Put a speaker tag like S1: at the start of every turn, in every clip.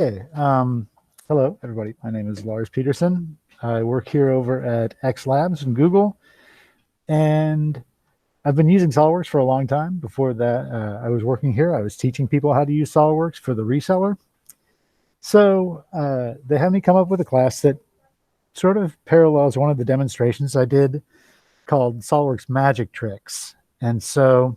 S1: Okay. Hello, everybody. My name is Lars Peterson. I work here over at X Labs in Google, and I've been using SolidWorks for a long time. Before that, I was working here. I was teaching people how to use SolidWorks for the reseller. So they had me come up with a class that sort of parallels one of the demonstrations I did called SolidWorks Magic Tricks. And so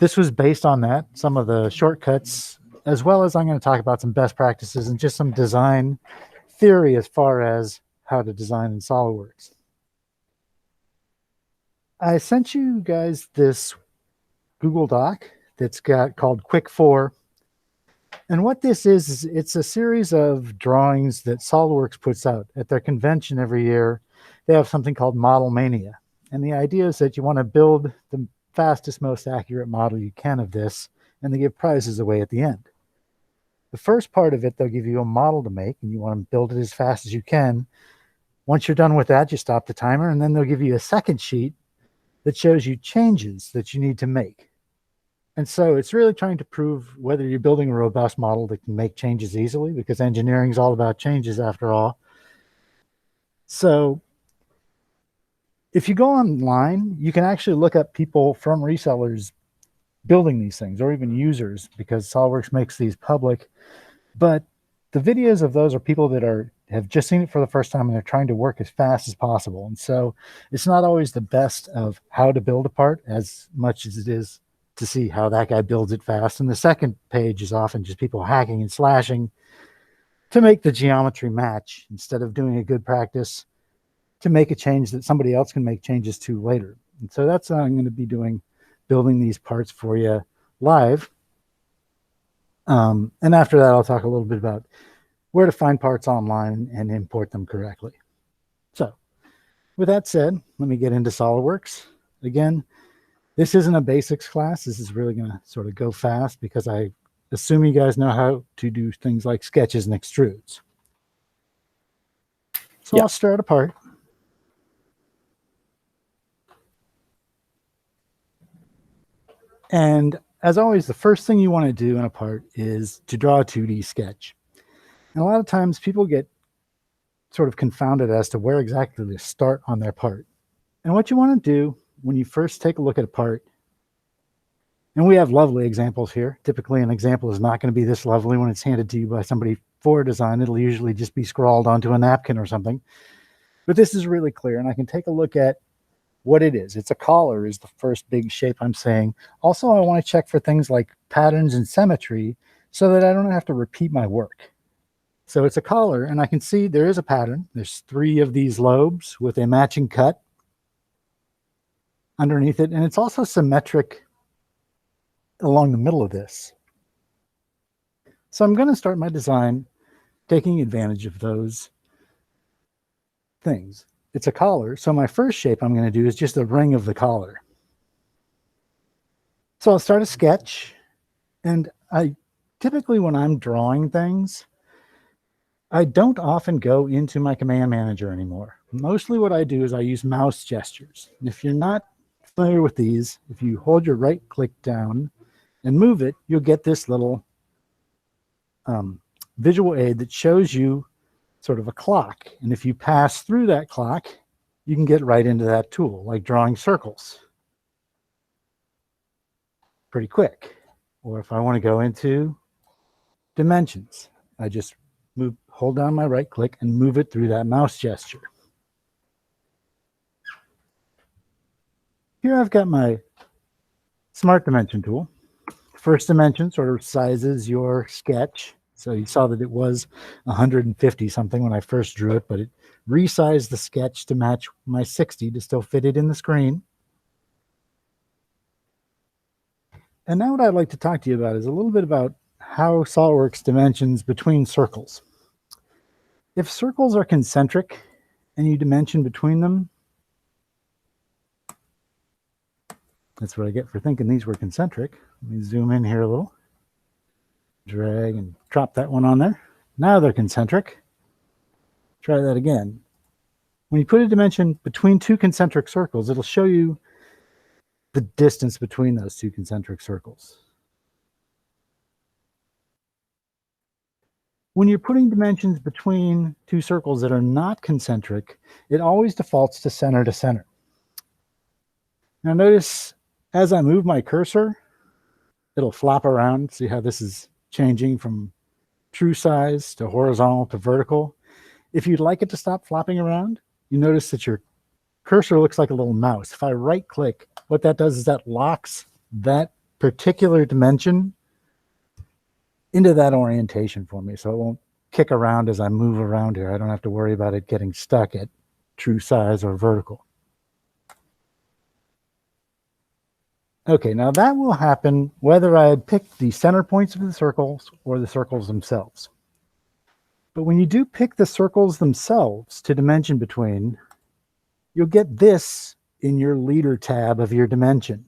S1: this was based on that, some of the shortcuts, as well as I'm going to talk about some best practices and just some design theory as far as how to design in SolidWorks. I sent you guys this Google Doc that's got called Quick 4. And what this is it's a series of drawings that SolidWorks puts out at their convention every year. They have something called Model Mania. And the idea is that you want to build the fastest, most accurate model you can of this, and they give prizes away at the end. The first part of it, they'll give you a model to make, and you want to build it as fast as you can. Once you're done with that, you stop the timer, and then they'll give you a second sheet that shows you changes that you need to make. And so it's really trying to prove whether you're building a robust model that can make changes easily, because engineering is all about changes after all. So if you go online, you can actually look up people from resellers building these things, or even users, because SolidWorks makes these public. But the videos of those are people that have just seen it for the first time, and they're trying to work as fast as possible. And so it's not always the best of how to build a part as much as it is to see how that guy builds it fast. And the second page is often just people hacking and slashing to make the geometry match, instead of doing a good practice to make a change that somebody else can make changes to later. And so that's what I'm going to be doing, building these parts for you live. And after that, I'll talk a little bit about where to find parts online and import them correctly. So with that said, let me get into SolidWorks. Again, this isn't a basics class. This is really going to sort of go fast because I assume you guys know how to do things like sketches and extrudes. So I'll start a part. And as always, the first thing you want to do in a part is to draw a 2D sketch. And a lot of times people get sort of confounded as to where exactly to start on their part. And what you want to do when you first take a look at a part, and we have lovely examples here. Typically, an example is not going to be this lovely when it's handed to you by somebody for design. It'll usually just be scrawled onto a napkin or something. But this is really clear, and I can take a look at what it is. It's a collar is the first big shape I'm saying. Also, I want to check for things like patterns and symmetry so that I don't have to repeat my work. So it's a collar, and I can see there is a pattern. There's 3 of these lobes with a matching cut underneath it, and it's also symmetric along the middle of this. So I'm going to start my design taking advantage of those things. It's a collar, so my first shape I'm going to do is just a ring of the collar. So I'll start a sketch, and I typically, when I'm drawing things, I don't often go into my command manager anymore. Mostly what I do is I use mouse gestures. And if you're not familiar with these, if you hold your right click down and move it, you'll get this little visual aid that shows you sort of a clock. And if you pass through that clock, you can get right into that tool, like drawing circles pretty quick. Or if I want to go into dimensions, I just hold down my right click and move it through that mouse gesture. Here I've got my smart dimension tool. First dimension sort of sizes your sketch. So you saw that it was 150 something when I first drew it, but it resized the sketch to match my 60 to still fit it in the screen. And now what I'd like to talk to you about is a little bit about how SolidWorks dimensions between circles. If circles are concentric and you dimension between them, that's what I get for thinking these were concentric. Let me zoom in here a little. Drag and drop that one on there. Now they're concentric. Try that again. When you put a dimension between 2 concentric circles, it'll show you the distance between those 2 concentric circles. When you're putting dimensions between two circles that are not concentric, it always defaults to center to center. Now notice as I move my cursor, it'll flop around. See how this is changing from true size to horizontal to vertical. If you'd like it to stop flopping around, you notice that your cursor looks like a little mouse. If I right click, what that does is that locks that particular dimension into that orientation for me, so it won't kick around as I move around here. I don't have to worry about it getting stuck at true size or vertical. Okay, now that will happen whether I had picked the center points of the circles or the circles themselves. But when you do pick the circles themselves to dimension between, you'll get this in your leader tab of your dimension.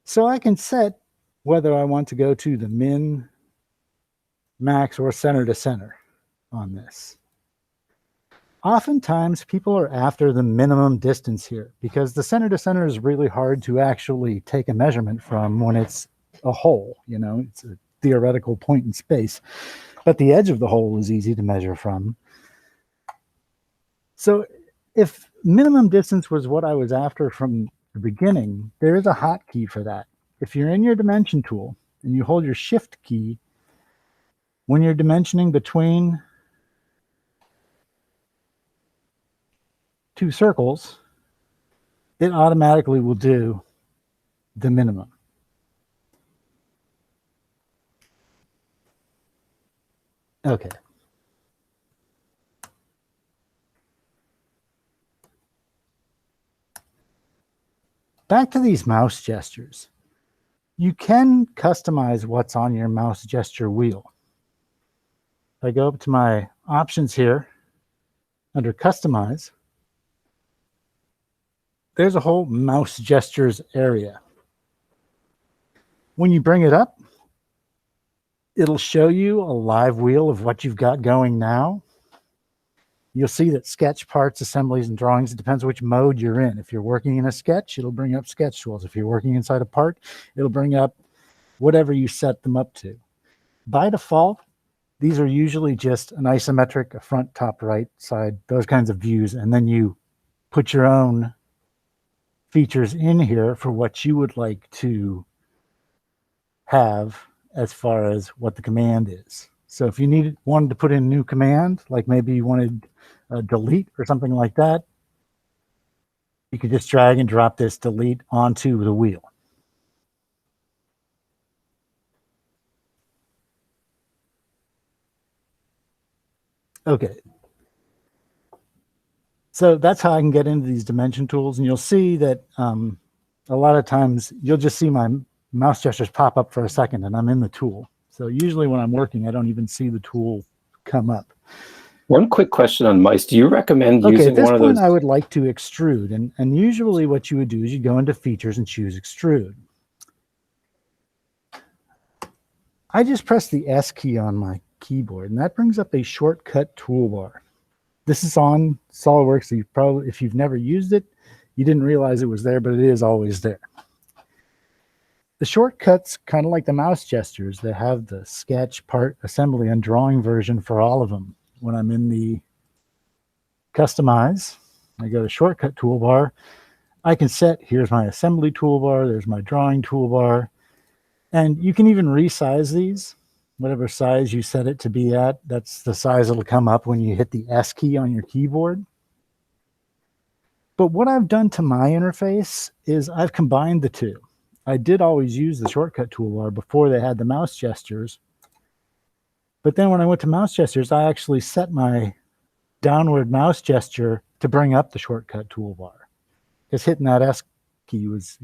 S1: So I can set whether I want to go to the min, max, or center to center on this. Oftentimes people are after the minimum distance here because the center to center is really hard to actually take a measurement from when it's a hole, you know, it's a theoretical point in space, but the edge of the hole is easy to measure from. So if minimum distance was what I was after from the beginning, there is a hotkey for that. If you're in your dimension tool and you hold your shift key, when you're dimensioning between two circles, it automatically will do the minimum. Okay. Back to these mouse gestures. You can customize what's on your mouse gesture wheel. If I go up to my options here, under Customize, there's a whole mouse gestures area. When you bring it up, it'll show you a live wheel of what you've got going now. You'll see that sketch, parts, assemblies, and drawings, it depends which mode you're in. If you're working in a sketch, it'll bring up sketch tools. If you're working inside a part, it'll bring up whatever you set them up to. By default, these are usually just an isometric, a front, top, right, side, those kinds of views, and then you put your own features in here for what you would like to have as far as what the command is. So if you wanted to put in a new command, like maybe you wanted delete or something like that, you could just drag and drop this delete onto the wheel. Okay. So that's how I can get into these dimension tools. And you'll see that a lot of times you'll just see my mouse gestures pop up for a second and I'm in the tool. So usually when I'm working, I don't even see the tool come up.
S2: One quick question on mice. Do you recommend using one of those?
S1: At this point, I would like to extrude. And usually what you would do is you go into features and choose extrude. I just press the S key on my keyboard and that brings up a shortcut toolbar. This is on SolidWorks. So if you've never used it, you didn't realize it was there, but it is always there. The shortcuts, kind of like the mouse gestures, they have the sketch, part, assembly, and drawing version for all of them. When I'm in the Customize, I go to Shortcut Toolbar. I can set, here's my assembly toolbar, there's my drawing toolbar, and you can even resize these. Whatever size you set it to be at, that's the size it'll come up when you hit the S key on your keyboard. But what I've done to my interface is I've combined the two. I did always use the shortcut toolbar before they had the mouse gestures. But then when I went to mouse gestures, I actually set my downward mouse gesture to bring up the shortcut toolbar. Because hitting that S key was,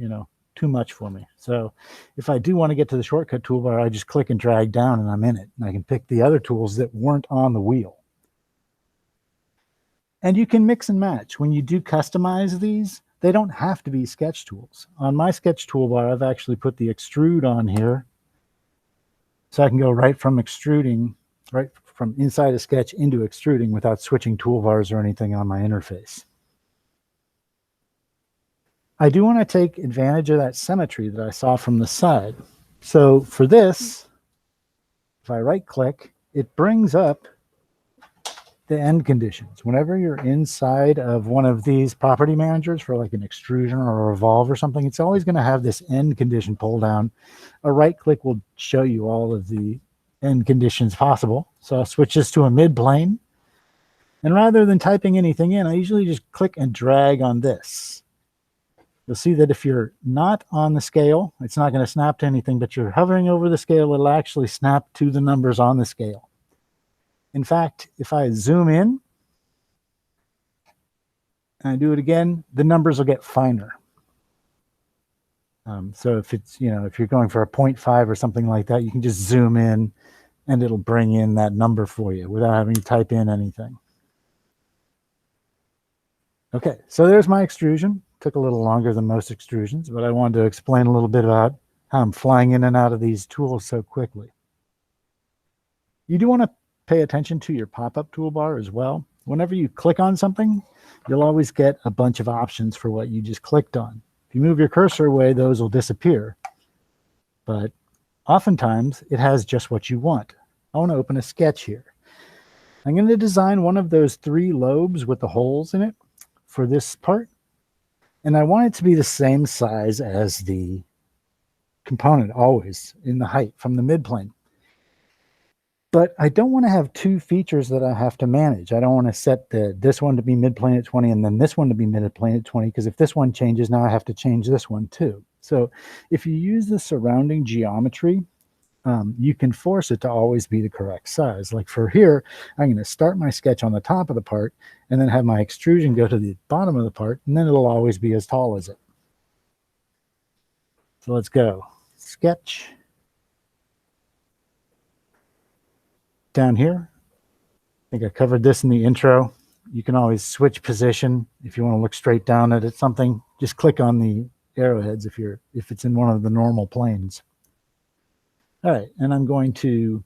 S1: too much for me. So if I do want to get to the shortcut toolbar, I just click and drag down and I'm in it. And I can pick the other tools that weren't on the wheel. And you can mix and match. When you do customize these, they don't have to be sketch tools. On my sketch toolbar, I've actually put the extrude on here. So I can go right from extruding, right from inside a sketch into extruding without switching toolbars or anything on my interface. I do want to take advantage of that symmetry that I saw from the side. So for this, if I right click, it brings up the end conditions. Whenever you're inside of one of these property managers for like an extrusion or a revolve or something, it's always going to have this end condition pull down. A right click will show you all of the end conditions possible. So I'll switch this to a mid plane. And rather than typing anything in, I usually just click and drag on this. You'll see that if you're not on the scale, it's not going to snap to anything, but you're hovering over the scale, it'll actually snap to the numbers on the scale. In fact, if I zoom in and I do it again, the numbers will get finer. So if it's, if you're going for a 0.5 or something like that, you can just zoom in and it'll bring in that number for you without having to type in anything. Okay, so there's my extrusion. Took a little longer than most extrusions, but I wanted to explain a little bit about how I'm flying in and out of these tools so quickly. You do want to pay attention to your pop-up toolbar as well. Whenever you click on something, you'll always get a bunch of options for what you just clicked on. If you move your cursor away, those will disappear. But oftentimes, it has just what you want. I want to open a sketch here. I'm going to design one of those 3 lobes with the holes in it for this part. And I want it to be the same size as the component, always in the height from the midplane. But I don't want to have 2 features that I have to manage. I don't want to set this one to be midplane at 20 and then this one to be midplane at 20, because if this one changes, now I have to change this one too. So if you use the surrounding geometry, you can force it to always be the correct size. Like for here, I'm going to start my sketch on the top of the part and then have my extrusion go to the bottom of the part, and then it'll always be as tall as it. So let's go. Sketch. Down here, I think I covered this in the intro. You can always switch position if you want to look straight down at something. Just click on the arrowheads if it's in one of the normal planes. All right, and I'm going to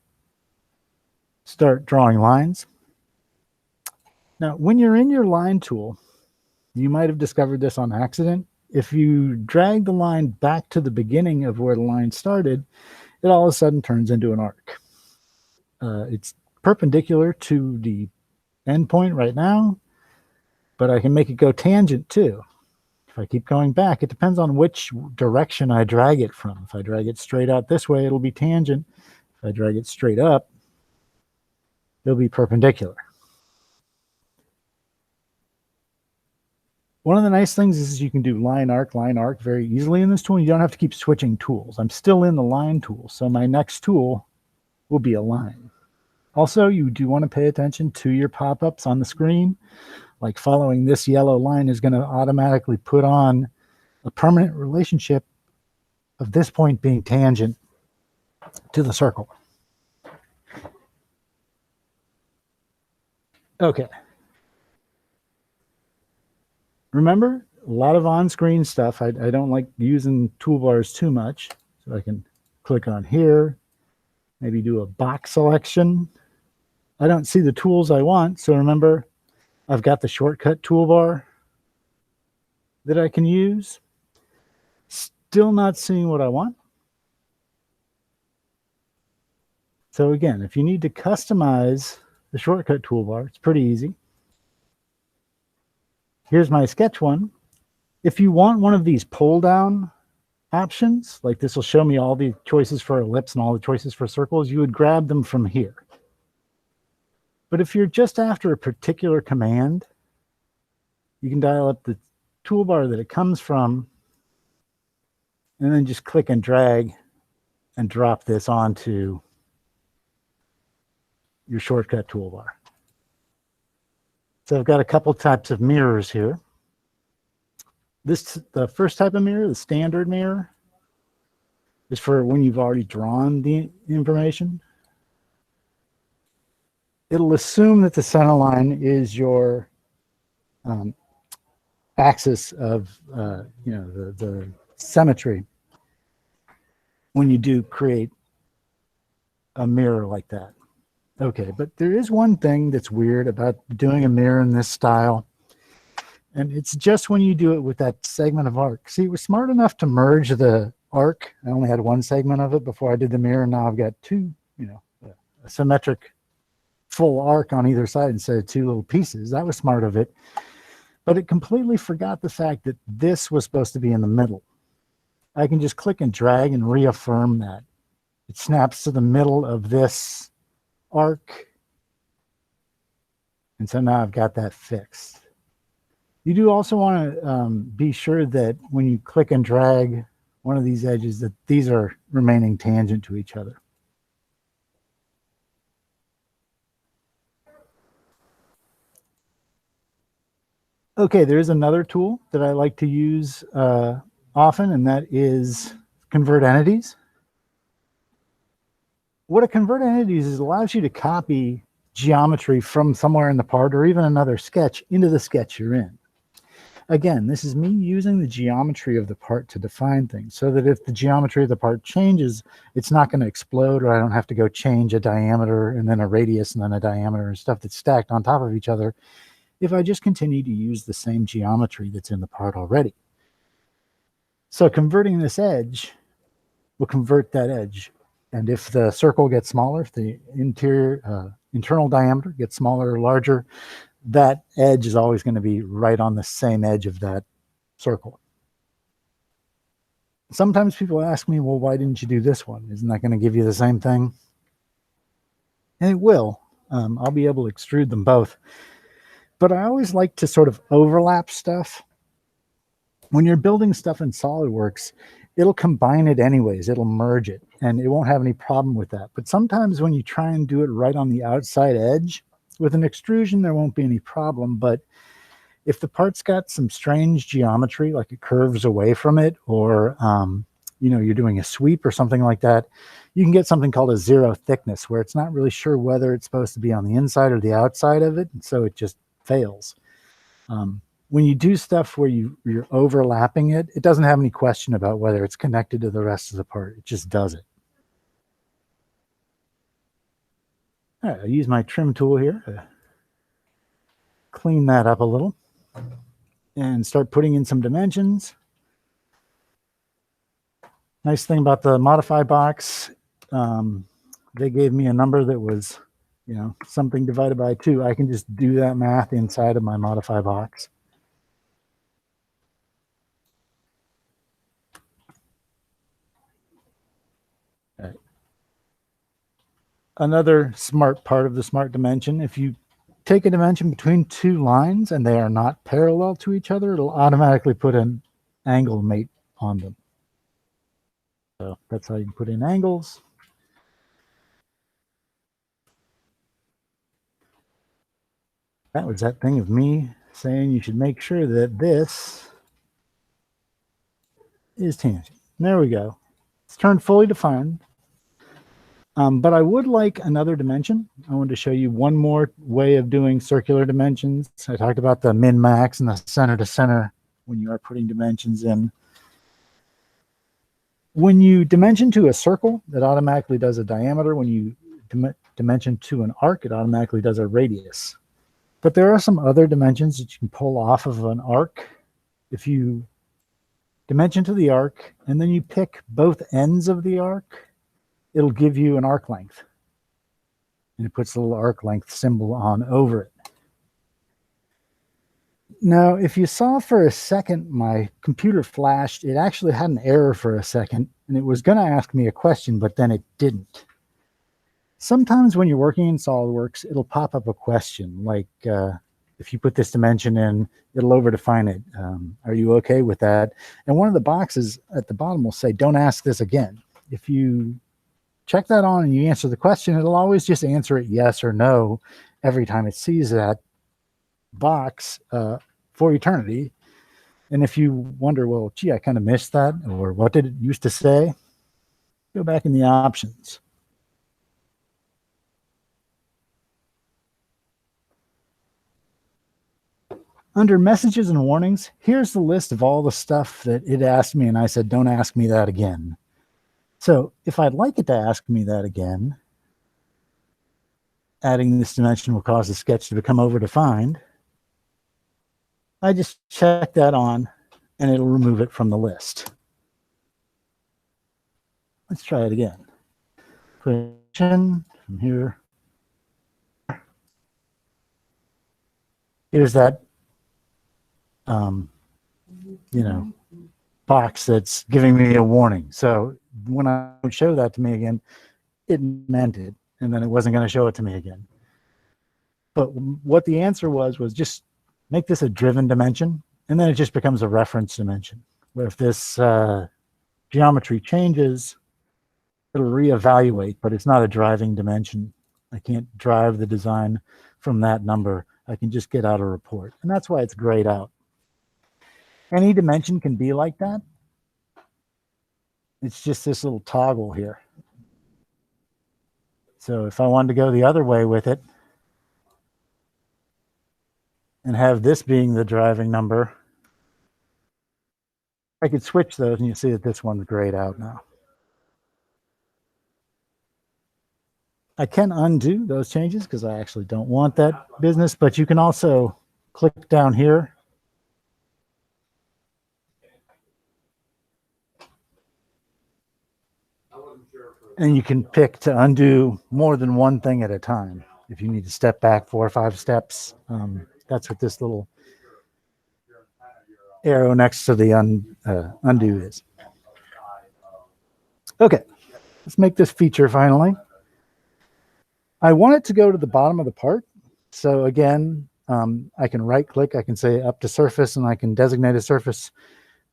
S1: start drawing lines. Now, when you're in your line tool, you might have discovered this on accident. If you drag the line back to the beginning of where the line started, it all of a sudden turns into an arc. It's perpendicular to the endpoint right now, but I can make it go tangent too. If I keep going back, it depends on which direction I drag it from. If I drag it straight out this way, it'll be tangent. If I drag it straight up, it'll be perpendicular. One of the nice things is you can do line arc very easily in this tool. You don't have to keep switching tools. I'm still in the line tool, so my next tool will be a line. Also, you do want to pay attention to your pop-ups on the screen. Like following this yellow line is going to automatically put on a permanent relationship of this point being tangent to the circle. Okay. Remember, a lot of on-screen stuff. I don't like using toolbars too much. So I can click on here, maybe do a box selection. I don't see the tools I want, so remember, I've got the shortcut toolbar that I can use. Still not seeing what I want. So again, if you need to customize the shortcut toolbar, it's pretty easy. Here's my sketch one. If you want one of these pull down options, like this will show me all the choices for ellipse and all the choices for circles, you would grab them from here. But if you're just after a particular command, you can dial up the toolbar that it comes from and then just click and drag and drop this onto your shortcut toolbar. So I've got a couple types of mirrors here. The first type of mirror, the standard mirror, is for when you've already drawn the information. It'll assume that the center line is your axis of the symmetry when you do create a mirror like that. Okay, but there is one thing that's weird about doing a mirror in this style, and it's just when you do it with that segment of arc. See, we're smart enough to merge the arc. I only had one segment of it before I did the mirror, and now I've got two, a symmetric full arc on either side instead of two little pieces. That was smart of it. But it completely forgot the fact that this was supposed to be in the middle. I can just click and drag and reaffirm that. It snaps to the middle of this arc. And so now I've got that fixed. You do also want to be sure that when you click and drag one of these edges, that these are remaining tangent to each other. Okay, there's another tool that I like to use often, and that is convert entities. What a convert entities is, allows you to copy geometry from somewhere in the part or even another sketch into the sketch you're in. Again, this is me using the geometry of the part to define things so that if the geometry of the part changes, it's not going to explode, or I don't have to go change a diameter and then a radius and then a diameter and stuff that's stacked on top of each other if I just continue to use the same geometry that's in the part already. So converting this edge will convert that edge. And if the circle gets smaller, if the internal diameter gets smaller or larger, that edge is always going to be right on the same edge of that circle. Sometimes people ask me, well, why didn't you do this one? Isn't that going to give you the same thing? And it will. I'll be able to extrude them both. But I always like to sort of overlap stuff. When you're building stuff in SolidWorks, it'll combine it anyways. It'll merge it, and it won't have any problem with that. But sometimes when you try and do it right on the outside edge, with an extrusion, there won't be any problem. But if the part's got some strange geometry, like it curves away from it, or you're doing a sweep or something like that, you can get something called a zero thickness, where it's not really sure whether it's supposed to be on the inside or the outside of it, and so it just fails. When you do stuff where you're overlapping it, it doesn't have any question about whether it's connected to the rest of the part. It just does it. All right, I'll use my trim tool here to clean that up a little and start putting in some dimensions. Nice thing about the modify box, they gave me a number that was, something divided by 2. I can just do that math inside of my modify box. All right. Another smart part of the smart dimension, if you take a dimension between 2 lines and they are not parallel to each other, it'll automatically put an angle mate on them. So that's how you can put in angles. That was that thing of me saying you should make sure that this is tangent. There we go. It's turned fully defined. But I would like another dimension. I wanted to show you one more way of doing circular dimensions. I talked about the min-max and the center to center when you are putting dimensions in. When you dimension to a circle, that automatically does a diameter. When you dimension to an arc, it automatically does a radius. But there are some other dimensions that you can pull off of an arc. If you dimension to the arc and then you pick both ends of the arc, it'll give you an arc length. And it puts a little arc length symbol on over it. Now, if you saw for a second my computer flashed, it actually had an error for a second, and it was going to ask me a question, but then it didn't. Sometimes when you're working in SolidWorks, it'll pop up a question, like if you put this dimension in, it'll overdefine it. Are you okay with that? And one of the boxes at the bottom will say, don't ask this again. If you check that on and you answer the question, it'll always just answer it yes or no every time it sees that box for eternity. And if you wonder, well, gee, I kind of missed that, or what did it used to say? Go back in the options. Under messages and warnings, here's the list of all the stuff that it asked me, and I said, don't ask me that again. So if I'd like it to ask me that again, adding this dimension will cause the sketch to become overdefined. I just check that on, and it'll remove it from the list. Let's try it again. Position, from here. Here's that, you know, box that's giving me a warning. So when I would show that to me again, it meant it, and then it wasn't going to show it to me again. But what the answer was just make this a driven dimension, and then it just becomes a reference dimension. Where if this geometry changes, it'll reevaluate, but it's not a driving dimension. I can't drive the design from that number. I can just get out a report, and that's why it's grayed out. Any dimension can be like that. It's just this little toggle here. So if I wanted to go the other way with it and have this being the driving number, I could switch those, and you see that this one's grayed out now. I can undo those changes because I actually don't want that business, but you can also click down here and you can pick to undo more than one thing at a time. If you need to step back 4 or 5 steps, that's what this little arrow next to the undo is. Okay, let's make this feature finally. I want it to go to the bottom of the part. So again, I can right click, I can say up to surface, and I can designate a surface.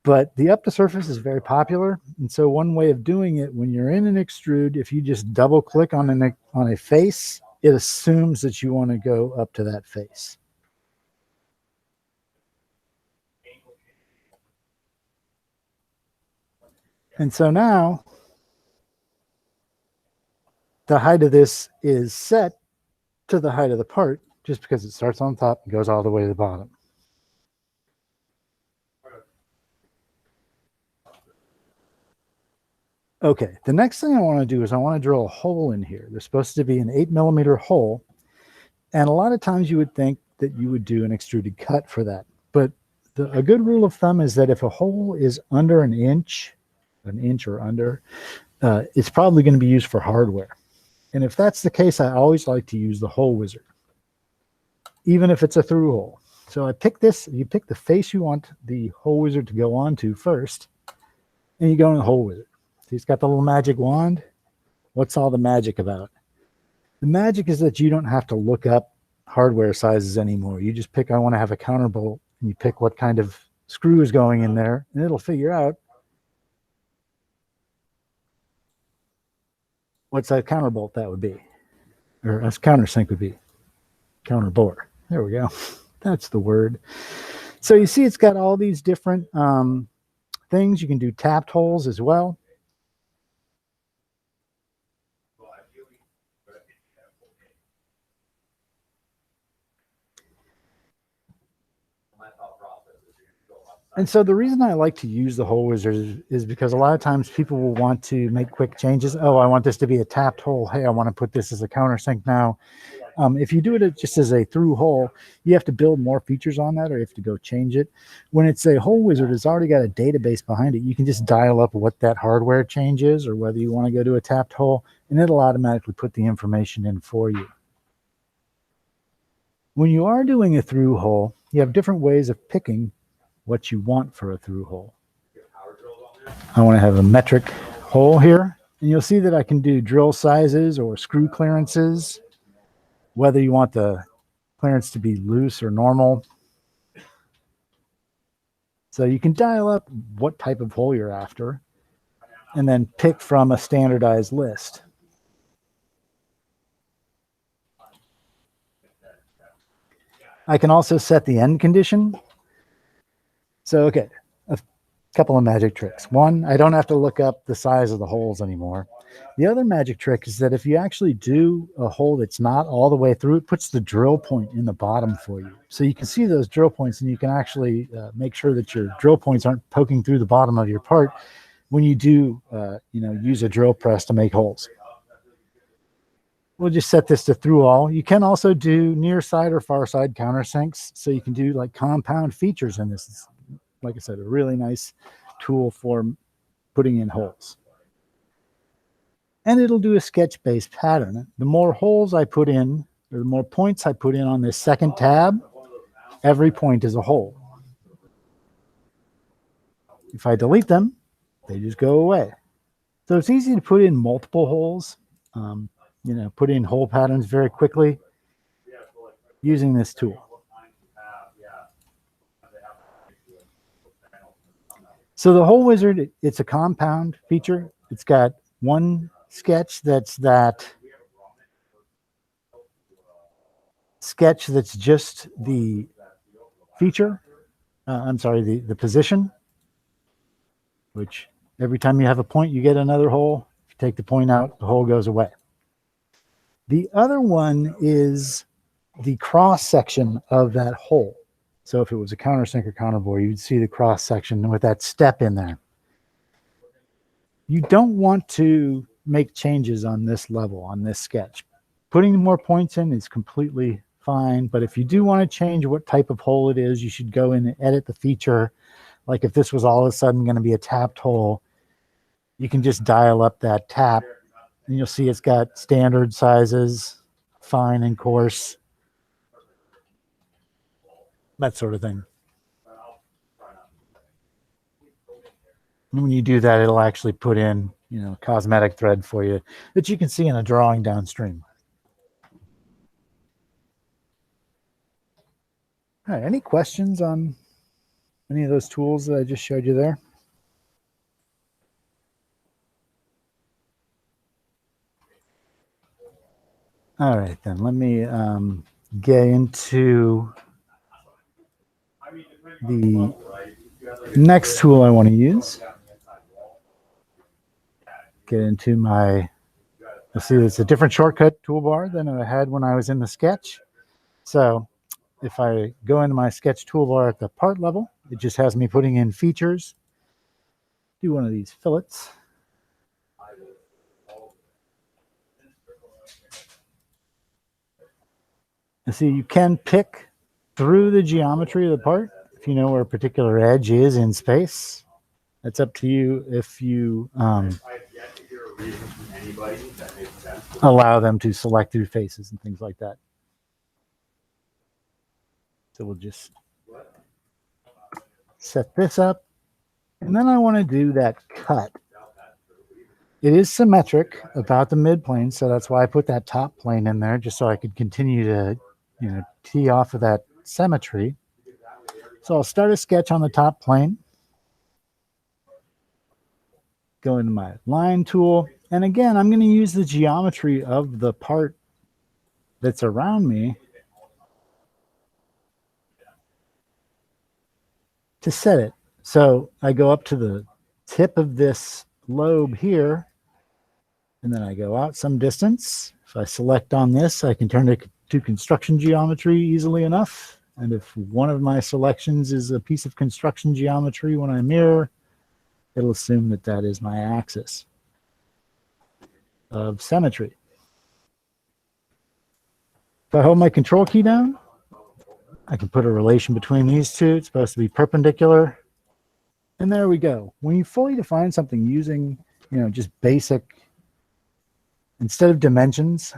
S1: But the up to surface is very popular. And so one way of doing it, when you're in an extrude, if you just double click on a face, it assumes that you want to go up to that face. And so now the height of this is set to the height of the part, just because it starts on top and goes all the way to the bottom. Okay, the next thing I want to do is I want to drill a hole in here. There's supposed to be an 8mm hole. And a lot of times you would think that you would do an extruded cut for that. But a good rule of thumb is that if a hole is under an inch or under, it's probably going to be used for hardware. And if that's the case, I always like to use the hole wizard, even if it's a through hole. So I pick this, you pick the face you want the hole wizard to go onto first, and you go in the hole wizard. So he's got the little magic wand. What's all the magic about? The magic is that you don't have to look up hardware sizes anymore. You just pick, I want to have a counterbolt, and you pick what kind of screw is going in there, and it'll figure out what's that counterbolt that would be, or a countersink would be. Counterbore. There we go. That's the word. So you see it's got all these different things. You can do tapped holes as well. And so the reason I like to use the hole wizard is because a lot of times people will want to make quick changes. Oh, I want this to be a tapped hole. Hey, I want to put this as a countersink now. If you do it just as a through hole, you have to build more features on that, or you have to go change it. When it's a hole wizard, it's already got a database behind it. You can just dial up what that hardware change is, or whether you want to go to a tapped hole, and it'll automatically put the information in for you. When you are doing a through hole, you have different ways of picking what you want for a through hole. I want to have a metric hole here, and you'll see that I can do drill sizes or screw clearances, whether you want the clearance to be loose or normal. So you can dial up what type of hole you're after, and then pick from a standardized list. I can also set the end condition. So, okay, a couple of magic tricks. One, I don't have to look up the size of the holes anymore. The other magic trick is that if you actually do a hole that's not all the way through, it puts the drill point in the bottom for you. So you can see those drill points, and you can actually make sure that your drill points aren't poking through the bottom of your part when you do use a drill press to make holes. We'll just set this to through all. You can also do near side or far side countersinks. So you can do like compound features in this. It's, like I said, a really nice tool for putting in holes. and it'll do a sketch-based pattern. The more holes I put in, or the more points I put in on this second tab, every point is a hole. If I delete them, they just go away. So it's easy to put in multiple holes, put in hole patterns very quickly using this tool. So the hole wizard, it's a compound feature. It's got one sketch that's just the feature. The position, which every time you have a point, you get another hole. If you take the point out, the hole goes away. The other one is the cross section of that hole. So if it was a countersink or counterbore, you'd see the cross section with that step in there. You don't want to make changes on this level, on this sketch. Putting more points in is completely fine, but if you do want to change what type of hole it is, you should go in and edit the feature. Like if this was all of a sudden going to be a tapped hole, you can just dial up that tap, and you'll see it's got standard sizes, fine and coarse, that sort of thing. And when you do that, it'll actually put in, a cosmetic thread for you that you can see in a drawing downstream. All right, any questions on any of those tools that I just showed you there? All right, then let me get into the next tool I want to use. Get into my, you'll see it's a different shortcut toolbar than I had when I was in the sketch. So if I go into my sketch toolbar at the part level, it just has me putting in features. Do one of these fillets. You see, you can pick through the geometry of the part if you know where a particular edge is in space. That's up to you if you allow them to select through faces and things like that. So we'll just set this up. And then I want to do that cut. It is symmetric about the midplane, so that's why I put that top plane in there, just so I could continue to, tee off of that symmetry. So I'll start a sketch on the top plane. Go into my line tool. And again, I'm going to use the geometry of the part that's around me to set it. So I go up to the tip of this lobe here, and then I go out some distance. If I select on this, I can turn it to construction geometry easily enough. And if one of my selections is a piece of construction geometry, when I mirror, it'll assume that that is my axis of symmetry. If I hold my control key down, I can put a relation between these two. It's supposed to be perpendicular. And there we go. When you fully define something using, just basic, instead of dimensions,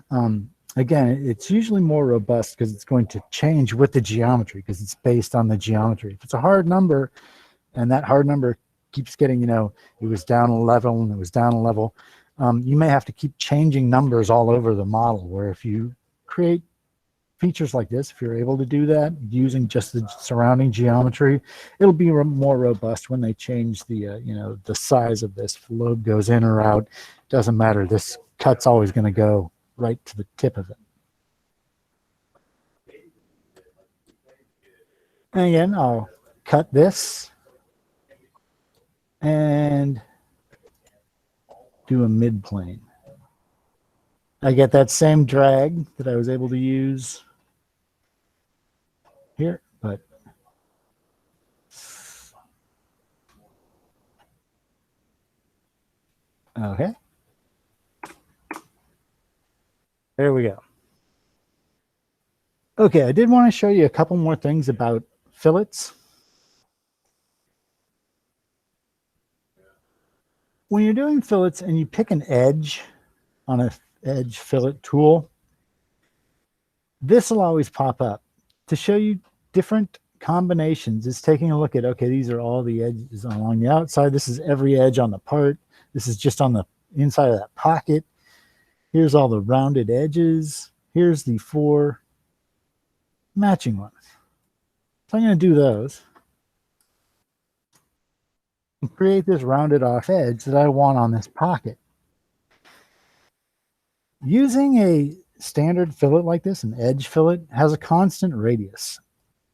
S1: again, it's usually more robust because it's going to change with the geometry because it's based on the geometry. If it's a hard number and that hard number keeps getting, it was down a level and it was down a level, you may have to keep changing numbers all over the model, where if you create features like this, if you're able to do that using just the surrounding geometry, it'll be more robust when they change the, the size of this. If the lobe goes in or out, doesn't matter. This cut's always going to go right to the tip of it. And again, I'll cut this and do a mid-plane. I get that same drag that I was able to use here, but okay. There we go. Okay, I did want to show you a couple more things about fillets. When you're doing fillets and you pick an edge on a edge fillet tool, this will always pop up to show you different combinations. It's taking a look at, okay, these are all the edges along the outside. This is every edge on the part. This is just on the inside of that pocket. Here's all the rounded edges. Here's the 4 matching ones. So I'm going to do those and create this rounded off edge that I want on this pocket. Using a standard fillet like this, an edge fillet, has a constant radius,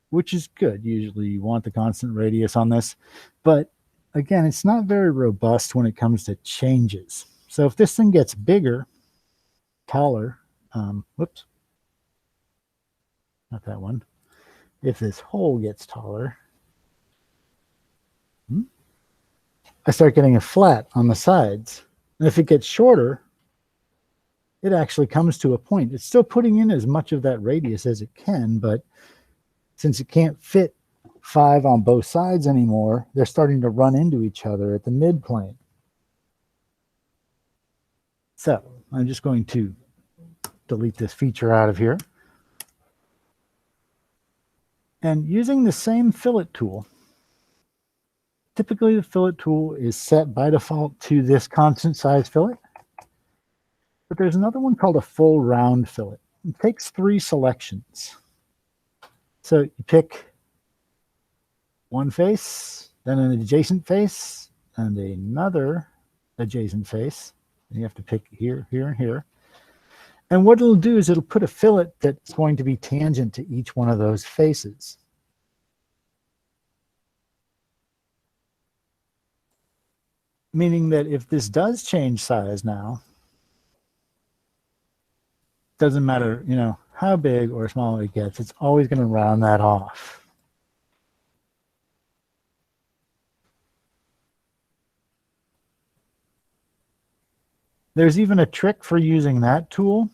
S1: which is good. Usually you want the constant radius on this, but again, it's not very robust when it comes to changes. So if this thing gets bigger, taller, whoops, not that one. If this hole gets taller, I start getting a flat on the sides. And if it gets shorter, it actually comes to a point. It's still putting in as much of that radius as it can, but since it can't fit 5 on both sides anymore, they're starting to run into each other at the midplane. So I'm just going to delete this feature out of here. And using the same fillet tool, typically the fillet tool is set by default to this constant size fillet. But there's another one called a full round fillet. It takes 3 selections. So you pick one face, then an adjacent face, and another adjacent face. And you have to pick here, here, and here. And what it'll do is it'll put a fillet that's going to be tangent to each one of those faces. Meaning that if this does change size now, doesn't matter, you know, how big or small it gets, it's always going to round that off. There's even a trick for using that tool.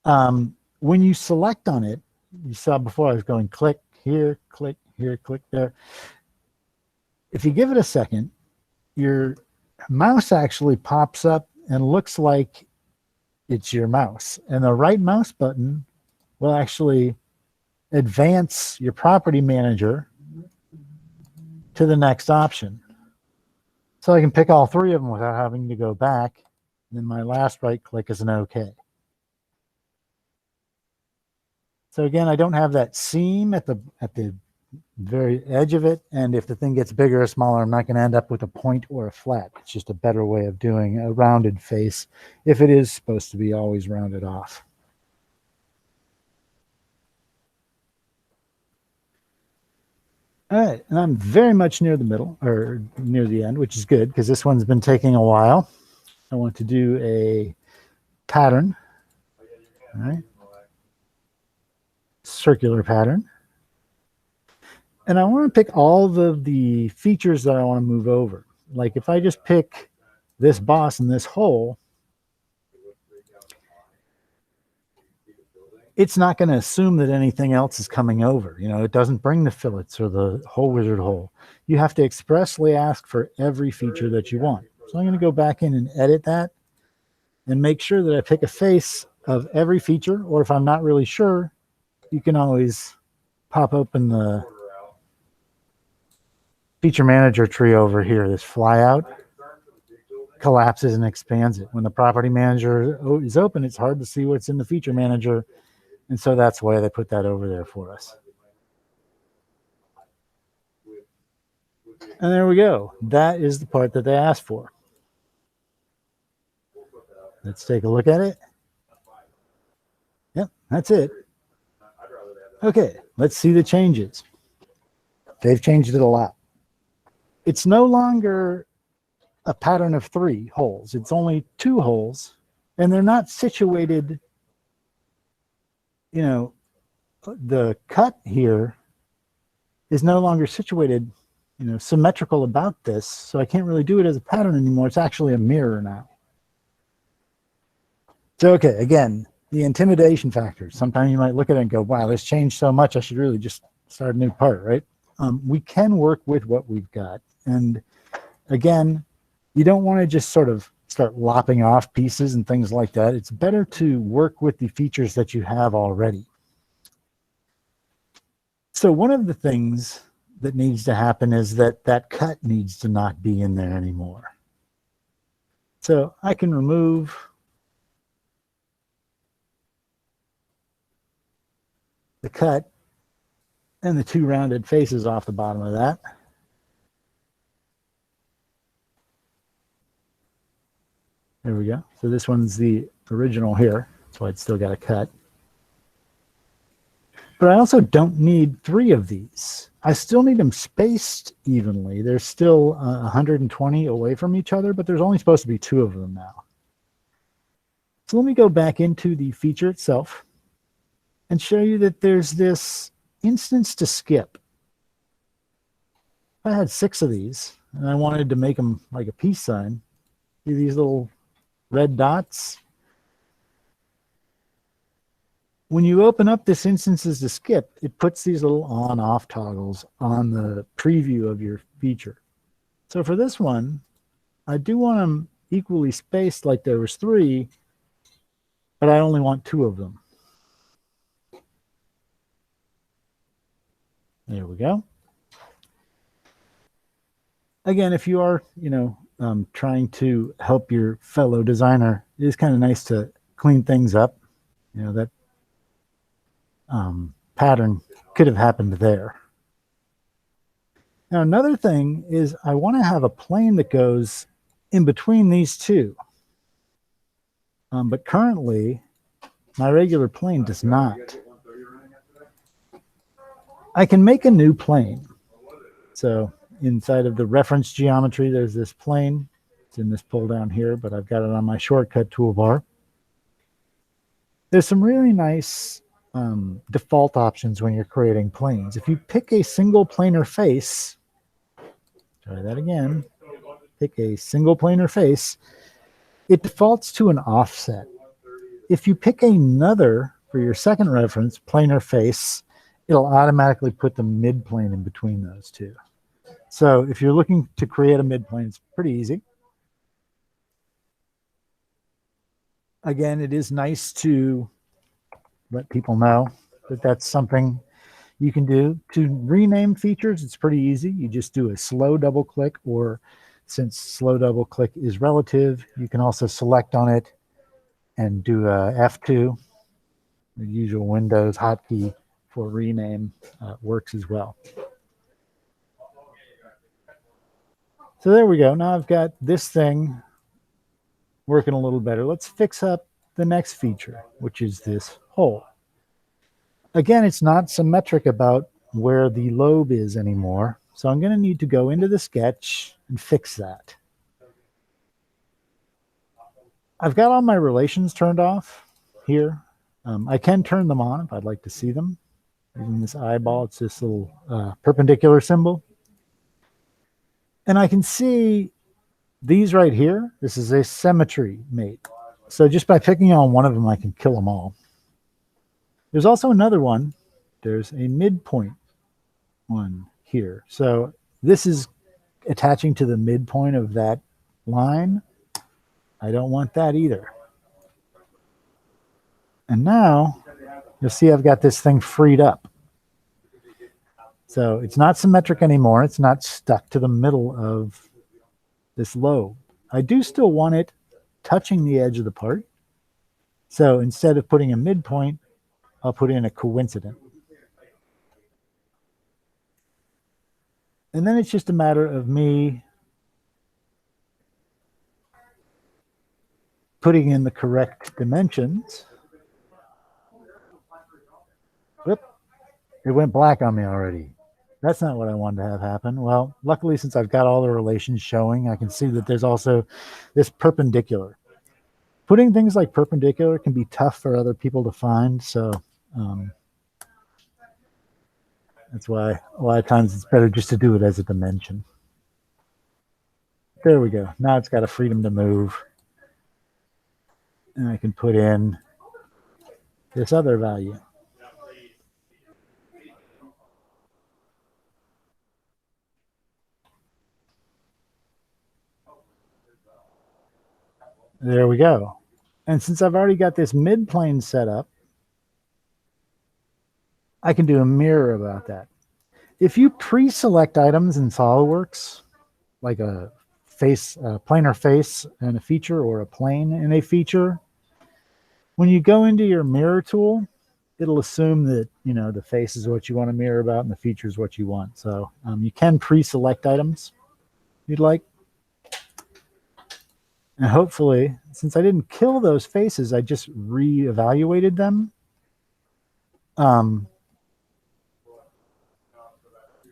S1: When you select on it, you saw before I was going click here, click there. If you give it a second, your mouse actually pops up and looks like it's your mouse. And the right mouse button will actually advance your property manager to the next option. So I can pick all 3 of them without having to go back. And then my last right click is an OK. So again, I don't have that seam at the very edge of it. And if the thing gets bigger or smaller, I'm not going to end up with a point or a flat. It's just a better way of doing a rounded face if it is supposed to be always rounded off. All right, and I'm very much near the middle, or near the end, which is good because this one's been taking a while. I want to do a pattern. All right. Circular pattern. And I want to pick all the features that I want to move over. Like if I just pick this boss and this hole, it's not going to assume that anything else is coming over. You know, it doesn't bring the fillets or the hole wizard hole. You have to expressly ask for every feature that you want. So I'm going to go back in and edit that and make sure that I pick a face of every feature, or if I'm not really sure, you can always pop open the feature manager tree over here. This flyout collapses and expands it. When the property manager is open, it's hard to see what's in the feature manager. And so that's why they put that over there for us. And there we go. That is the part that they asked for. Let's take a look at it. Yep, that's it. Okay, let's see the changes. They've changed it a lot. It's no longer a pattern of 3 holes. It's only 2 holes, and they're not situated, you know, the cut here is no longer situated, you know, symmetrical about this. So I can't really do it as a pattern anymore. It's actually a mirror now. So, okay, again, the intimidation factor. Sometimes you might look at it and go, wow, this changed so much, I should really just start a new part, right? We can work with what we've got. And again, you don't want to just sort of start lopping off pieces and things like that. It's better to work with the features that you have already. So one of the things that needs to happen is that that cut needs to not be in there anymore. So I can remove the cut and the two rounded faces off the bottom of that. There we go. So this one's the original here. That's why it's still got a cut. But I also don't need 3 of these. I still need them spaced evenly. They're still 120 away from each other, but there's only supposed to be 2 of them now. So let me go back into the feature itself and show you that there's this instance to skip. I had 6 of these, and I wanted to make them like a peace sign. See these little red dots? When you open up this instances to skip, it puts these little on-off toggles on the preview of your feature. So for this one, I do want them equally spaced like there was 3, but I only want 2 of them. There we go. Again, if you are, trying to help your fellow designer, it is kind of nice to clean things up. That pattern could have happened there. Now, another thing is I want to have a plane that goes in between these two. But currently, my regular plane does not. I can make a new plane. So inside of the reference geometry, there's this plane. It's in this pull down here, but I've got it on my shortcut toolbar. There's some really nice default options when you're creating planes. If you pick a single planar face, try that again, pick a single planar face, it defaults to an offset. If you pick another for your second reference, planar face, it'll automatically put the midplane in between those two. So if you're looking to create a midplane, it's pretty easy. Again, it is nice to let people know that that's something you can do. To rename features, it's pretty easy. You just do a slow double click, or since slow double click is relative, you can also select on it and do a F2. The usual Windows hotkey for rename works as well. So there we go. Now I've got this thing working a little better. Let's fix up the next feature, which is this hole. Again, it's not symmetric about where the lobe is anymore. So I'm going to need to go into the sketch and fix that. I've got all my relations turned off here. I can turn them on if I'd like to see them. Using this eyeball, it's this little perpendicular symbol. And I can see these right here. This is a symmetry mate. So just by picking on one of them, I can kill them all. There's also another one. There's a midpoint one here. So this is attaching to the midpoint of that line. I don't want that either. And now you'll see I've got this thing freed up. So it's not symmetric anymore. It's not stuck to the middle of this lobe. I do still want it touching the edge of the part. So instead of putting a midpoint, I'll put in a coincident. And then it's just a matter of me putting in the correct dimensions. Whoop, it went black on me already. That's not what I wanted to have happen. Well, luckily, since I've got all the relations showing, I can see that there's also this perpendicular. Putting things like perpendicular can be tough for other people to find. So that's why a lot of times it's better just to do it as a dimension. There we go. Now it's got a freedom to move. And I can put in this other value. There we go. And since I've already got this mid-plane set up, I can do a mirror about that. If you pre-select items in SolidWorks, like a face, a planar face and a feature, or a plane and a feature, when you go into your mirror tool, it'll assume that, you know, the face is what you want to mirror about and the feature is what you want. So you can pre-select items you'd like. And hopefully, since I didn't kill those faces, I just re-evaluated them.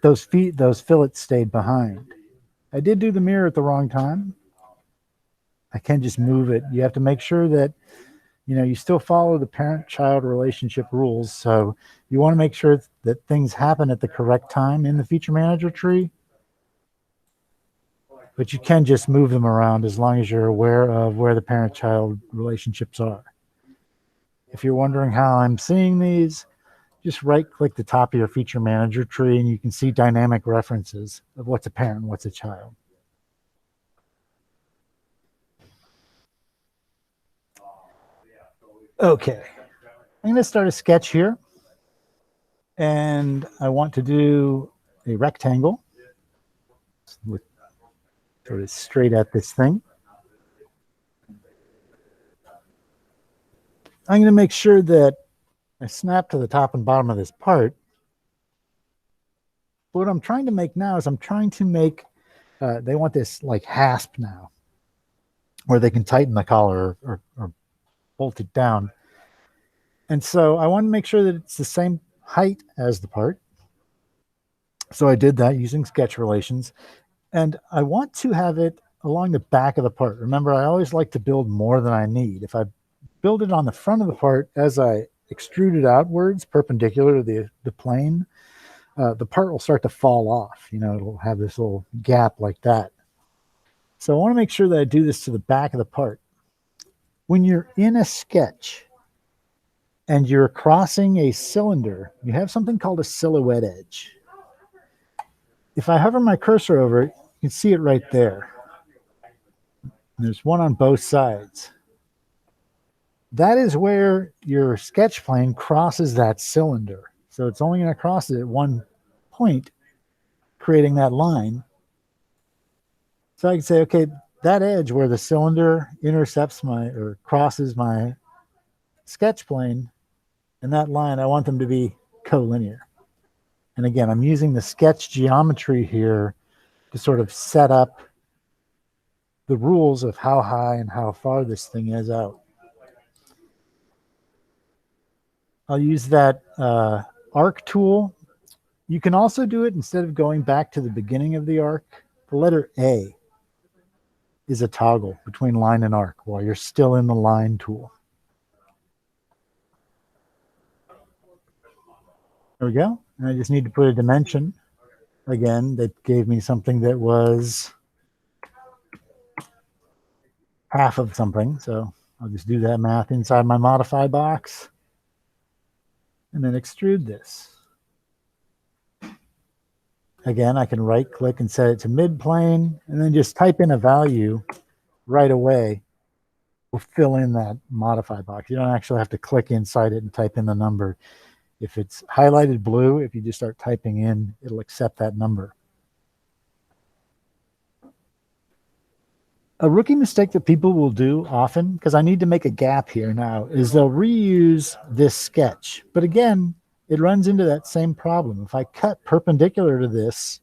S1: Those fillets stayed behind. I did do the mirror at the wrong time. I can just move it. You have to make sure that, you know, you still follow the parent-child relationship rules. So you want to make sure that things happen at the correct time in the feature manager tree. But you can just move them around as long as you're aware of where the parent-child relationships are. If you're wondering how I'm seeing these, just right-click the top of your feature manager tree and you can see dynamic references of what's a parent and what's a child. Okay, I'm going to start a sketch here. And I want to do a rectangle with sort of straight at this thing. I'm going to make sure that I snap to the top and bottom of this part. But what I'm trying to make now is I'm trying to make, they want this like hasp now, where they can tighten the collar or bolt it down. And so I want to make sure that it's the same height as the part. So I did that using sketch relations. And I want to have it along the back of the part. Remember, I always like to build more than I need. If I build it on the front of the part as I extrude it outwards, perpendicular to the plane, the part will start to fall off. You know, it'll have this little gap like that. So I want to make sure that I do this to the back of the part. When you're in a sketch and you're crossing a cylinder, you have something called a silhouette edge. If I hover my cursor over it, you can see it right there. There's one on both sides. That is where your sketch plane crosses that cylinder. So it's only going to cross it at one point, creating that line. So I can say, okay, that edge where the cylinder intercepts or crosses my sketch plane, and that line, I want them to be collinear. And again, I'm using the sketch geometry here to sort of set up the rules of how high and how far this thing is out. I'll use that arc tool. You can also do it instead of going back to the beginning of the arc. The letter A is a toggle between line and arc while you're still in the line tool. There we go. And I just need to put a dimension. Again, that gave me something that was half of something. So I'll just do that math inside my modify box and then extrude this. Again, I can right click and set it to mid plane and then just type in a value right away. We'll fill in that modify box. You don't actually have to click inside it and type in the number. If it's highlighted blue, if you just start typing in, it'll accept that number. A rookie mistake that people will do often, because I need to make a gap here now, is they'll reuse this sketch. But again, it runs into that same problem. If I cut perpendicular to this,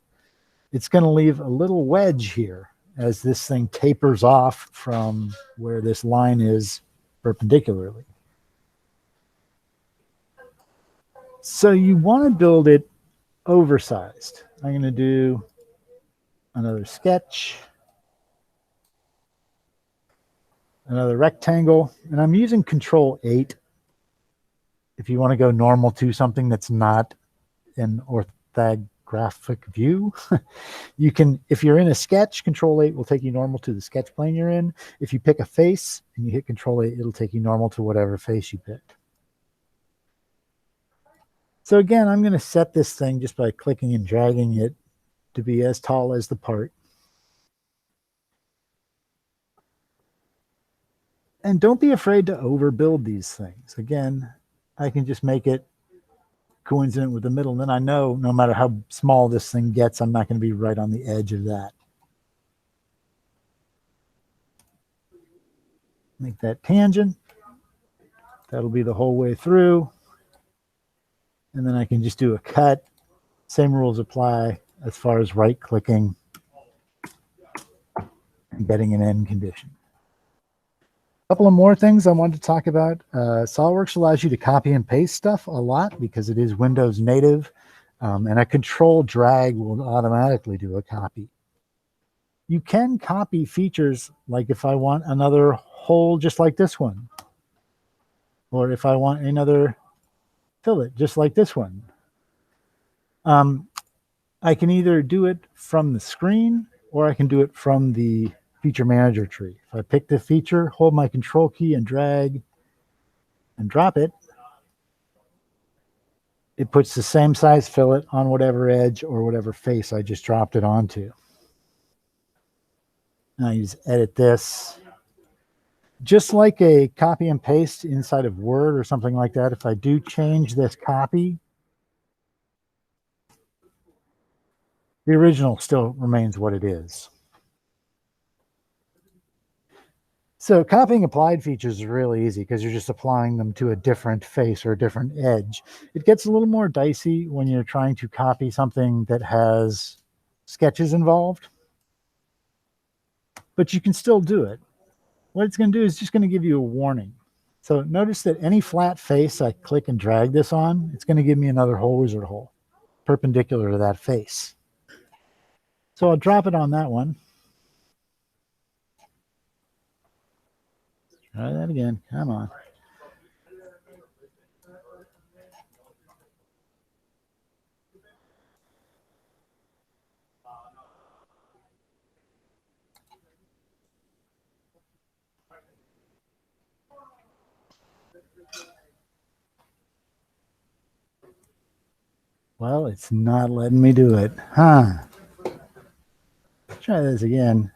S1: it's going to leave a little wedge here as this thing tapers off from where this line is perpendicularly. So you want to build it oversized. I'm going to do another sketch, another rectangle, and I'm using Control 8. If you want to go normal to something that's not an orthographic view, you can, if you're in a sketch, Control 8 will take you normal to the sketch plane you're in. If you pick a face and you hit Control 8, it'll take you normal to whatever face you picked. So again, I'm going to set this thing just by clicking and dragging it to be as tall as the part. And don't be afraid to overbuild these things. Again, I can just make it coincident with the middle, and then I know no matter how small this thing gets, I'm not going to be right on the edge of that. Make that tangent. That'll be the whole way through. And then I can just do a cut. Same rules apply as far as right-clicking and getting an end condition. A couple of more things I wanted to talk about. SolidWorks allows you to copy and paste stuff a lot because it is Windows native, and a control drag will automatically do a copy. You can copy features like if I want another hole just like this one, or if I want another fillet just like this one. I can either do it from the screen or I can do it from the feature manager tree. If I pick the feature, hold my control key and drag and drop it, it puts the same size fillet on whatever edge or whatever face I just dropped it onto. Now I just edit this. Just like a copy and paste inside of Word or something like that, if I do change this copy, the original still remains what it is. So copying applied features is really easy because you're just applying them to a different face or a different edge. It gets a little more dicey when you're trying to copy something that has sketches involved, but you can still do it. What it's going to do is just going to give you a warning. So notice that any flat face I click and drag this on, it's going to give me another hole wizard hole perpendicular to that face. So I'll drop it on that one. Try that again. Come on. Well, it's not letting me do it. Huh. Let's try this again.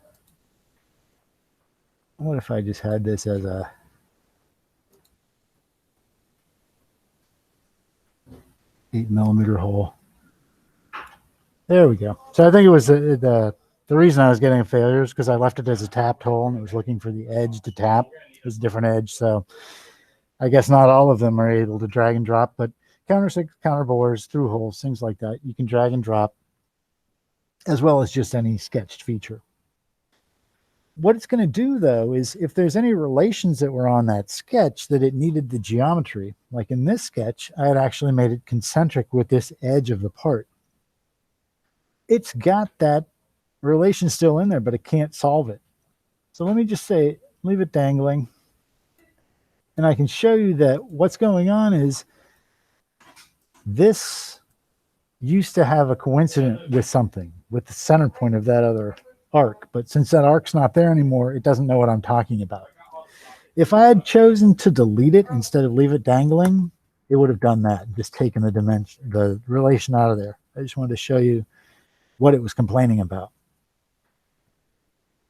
S1: What if I just had this as a $8mm hole? There we go. So I think it was the reason I was getting a failure is because I left it as a tapped hole and it was looking for the edge to tap. It was a different edge. So I guess not all of them are able to drag and drop, but counter bores, through holes, things like that, you can drag and drop, as well as just any sketched feature. What it's going to do, though, is if there's any relations that were on that sketch that it needed the geometry, like in this sketch, I had actually made it concentric with this edge of the part. It's got that relation still in there, but it can't solve it. So let me just say, leave it dangling. And I can show you that what's going on is this used to have a coincident with something, with the center point of that other arc. But since that arc's not there anymore, it doesn't know what I'm talking about. If I had chosen to delete it instead of leave it dangling, it would have done that, just taken the dimension, the relation out of there. I just wanted to show you what it was complaining about.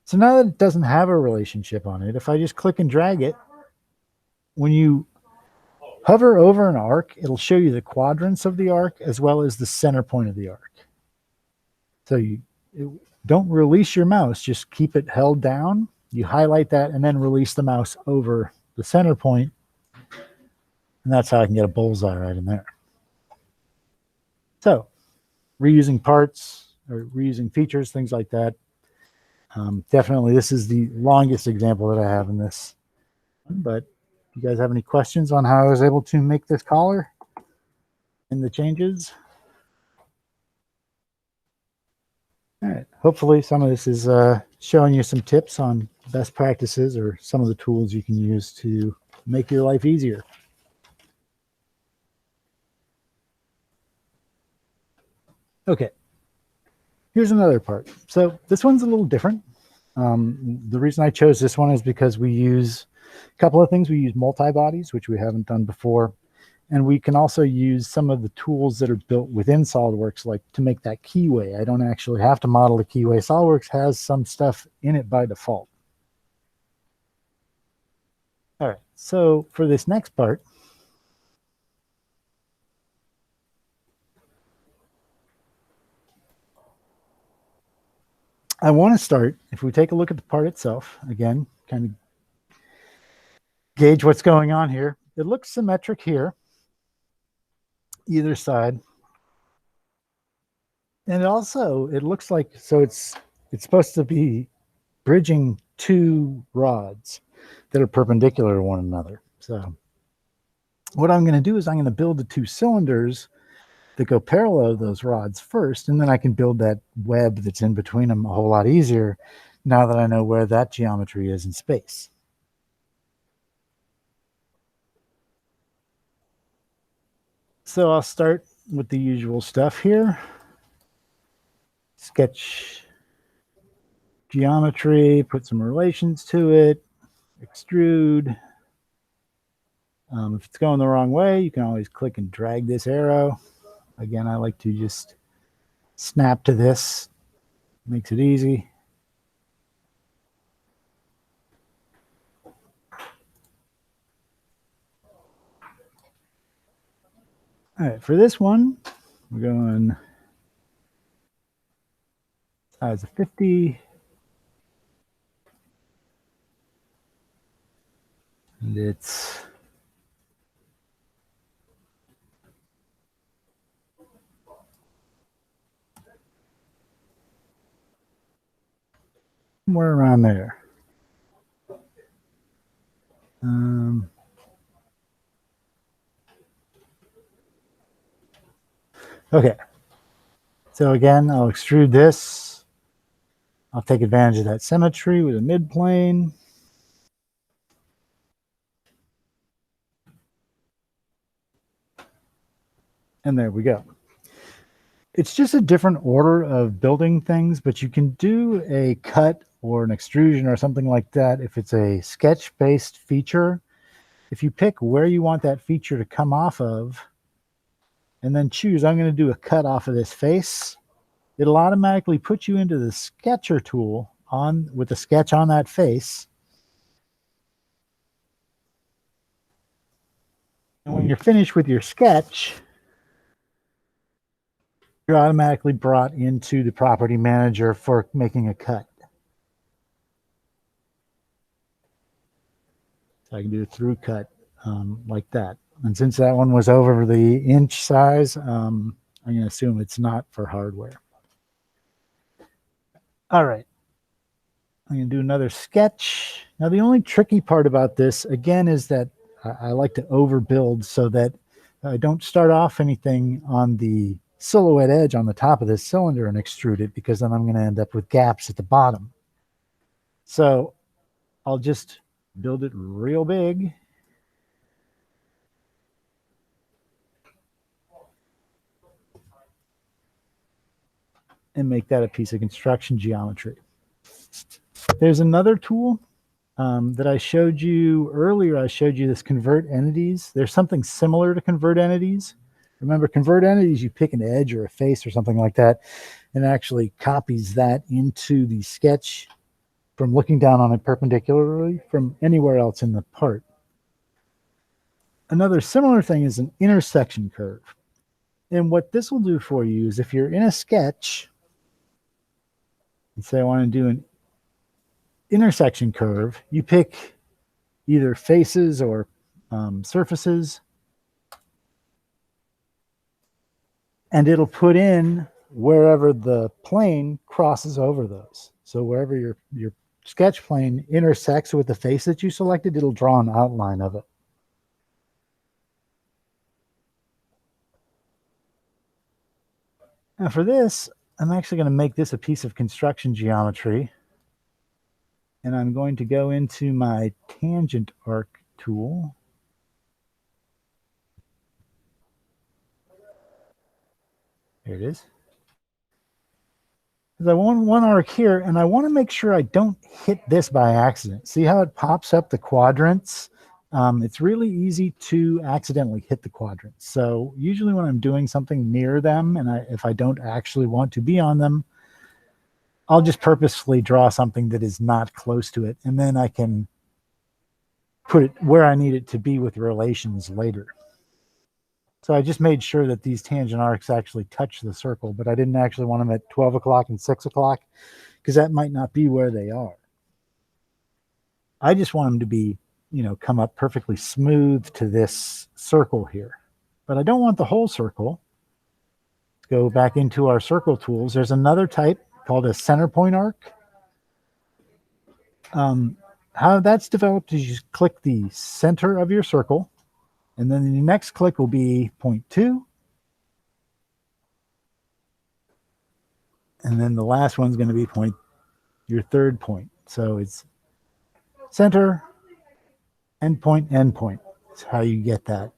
S1: So now that it doesn't have a relationship on it, if I just click and drag it, when you hover over an arc, it'll show you the quadrants of the arc as well as the center point of the arc. So you don't release your mouse, just keep it held down. You highlight that and then release the mouse over the center point. And that's how I can get a bullseye right in there. So reusing parts or reusing features, things like that. Definitely, this is the longest example that I have in this. But if you guys have any questions on how I was able to make this collar and the changes? All right. Hopefully some of this is showing you some tips on best practices or some of the tools you can use to make your life easier. Okay. Here's another part. So this one's a little different. The reason I chose this one is because we use a couple of things. We use multi-bodies, which we haven't done before. And we can also use some of the tools that are built within SolidWorks, like to make that keyway. I don't actually have to model the keyway. SolidWorks has some stuff in it by default. All right, so for this next part, I want to start, if we take a look at the part itself, again, kind of gauge what's going on here. It looks symmetric here, either side. And also, it looks like, so it's supposed to be bridging two rods that are perpendicular to one another. So what I'm going to do is I'm going to build the two cylinders that go parallel to those rods first, and then I can build that web that's in between them a whole lot easier now that I know where that geometry is in space. So I'll start with the usual stuff here. Sketch geometry, put some relations to it, extrude. If it's going the wrong way, you can always click and drag this arrow. Again, I like to just snap to this. Makes it easy. All right, for this one, we're going size of 50. And it's somewhere around there. Okay. So again, I'll extrude this. I'll take advantage of that symmetry with a mid-plane. And there we go. It's just a different order of building things, but you can do a cut or an extrusion or something like that if it's a sketch-based feature. If you pick where you want that feature to come off of, and then choose, I'm going to do a cut off of this face, it'll automatically put you into the sketcher tool with the sketch on that face. And when you're finished with your sketch, you're automatically brought into the property manager for making a cut. So I can do a through cut like that. And since that one was over the inch size, I'm going to assume it's not for hardware. All right. I'm going to do another sketch. Now, the only tricky part about this, again, is that I like to overbuild so that I don't start off anything on the silhouette edge on the top of this cylinder and extrude it, because then I'm going to end up with gaps at the bottom. So I'll just build it real big. And make that a piece of construction geometry. There's another tool that I showed you earlier. I showed you this convert entities. There's something similar to convert entities. Remember, convert entities, you pick an edge or a face or something like that, and it actually copies that into the sketch from looking down on it perpendicularly from anywhere else in the part. Another similar thing is an intersection curve. And what this will do for you is if you're in a sketch, and say I want to do an intersection curve, you pick either faces or surfaces, and it'll put in wherever the plane crosses over those. So wherever your sketch plane intersects with the face that you selected, it'll draw an outline of it. Now for this, I'm actually going to make this a piece of construction geometry. And I'm going to go into my tangent arc tool. There it is. Because I want one arc here, and I want to make sure I don't hit this by accident. See how it pops up the quadrants? It's really easy to accidentally hit the quadrants. So usually when I'm doing something near them, and if I don't actually want to be on them, I'll just purposefully draw something that is not close to it, and then I can put it where I need it to be with relations later. So I just made sure that these tangent arcs actually touch the circle, but I didn't actually want them at 12 o'clock and 6 o'clock because that might not be where they are. I just want them to be, you know, come up perfectly smooth to this circle here. But I don't want the whole circle. Let's go back into our circle tools. There's another type called a center point arc. How that's developed is you click the center of your circle, and then the next click will be 0.2. And then the last one's going to be your third point. So it's center, endpoint, endpoint. That's how you get that.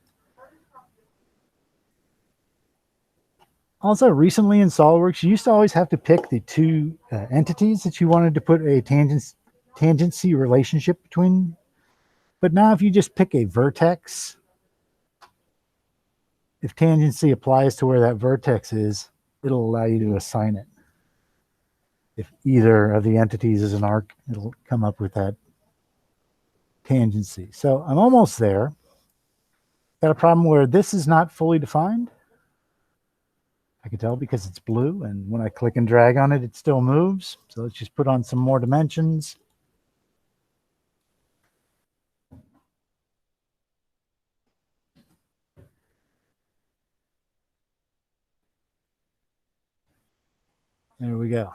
S1: Also, recently in SolidWorks, you used to always have to pick the two entities that you wanted to put a tangency relationship between. But now if you just pick a vertex, if tangency applies to where that vertex is, it'll allow you to assign it. If either of the entities is an arc, it'll come up with that tangency. So I'm almost there. Got a problem where this is not fully defined. I can tell because it's blue, and when I click and drag on it, it still moves. So let's just put on some more dimensions. There we go.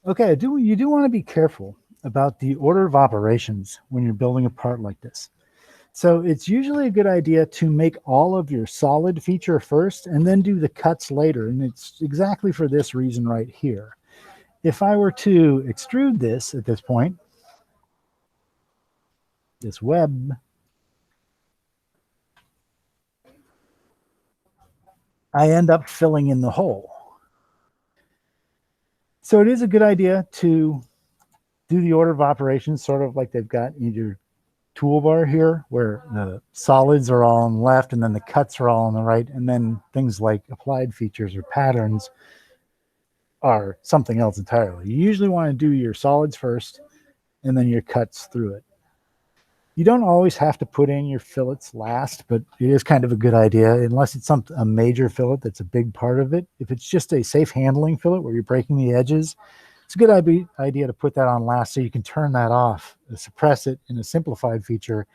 S1: Okay, you do want to be careful about the order of operations when you're building a part like this. So it's usually a good idea to make all of your solid feature first and then do the cuts later. And it's exactly for this reason right here. If I were to extrude this at this point, this web, I end up filling in the hole. So it is a good idea to do the order of operations sort of like they've got in your toolbar here, where the solids are all on the left and then the cuts are all on the right, and then things like applied features or patterns are something else entirely. You usually want to do your solids first and then your cuts through it. You don't always have to put in your fillets last, but it is kind of a good idea unless it's a major fillet that's a big part of it. If it's just a safe handling fillet where you're breaking the edges, it's a good idea to put that on last so you can turn that off, suppress it in a simplified feature.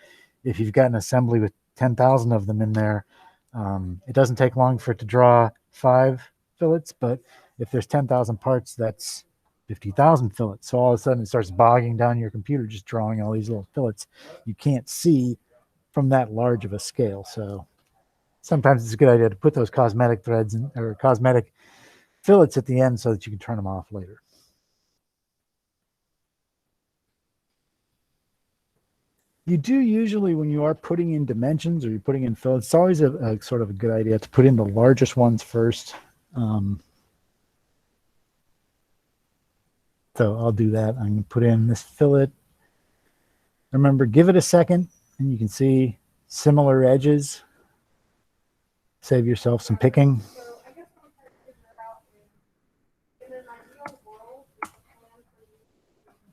S1: If you've got an assembly with 10,000 of them in there, it doesn't take long for it to draw 5 fillets, but if there's 10,000 parts, that's 50,000 fillets. So all of a sudden it starts bogging down your computer just drawing all these little fillets you can't see from that large of a scale. So sometimes it's a good idea to put those cosmetic threads or cosmetic fillets at the end so that you can turn them off later. You do usually, when you are putting in dimensions or you're putting in fillets, it's always a sort of a good idea to put in the largest ones first. So I'll do that. I'm going to put in this fillet. Remember, give it a second, and you can see similar edges. Save yourself some picking.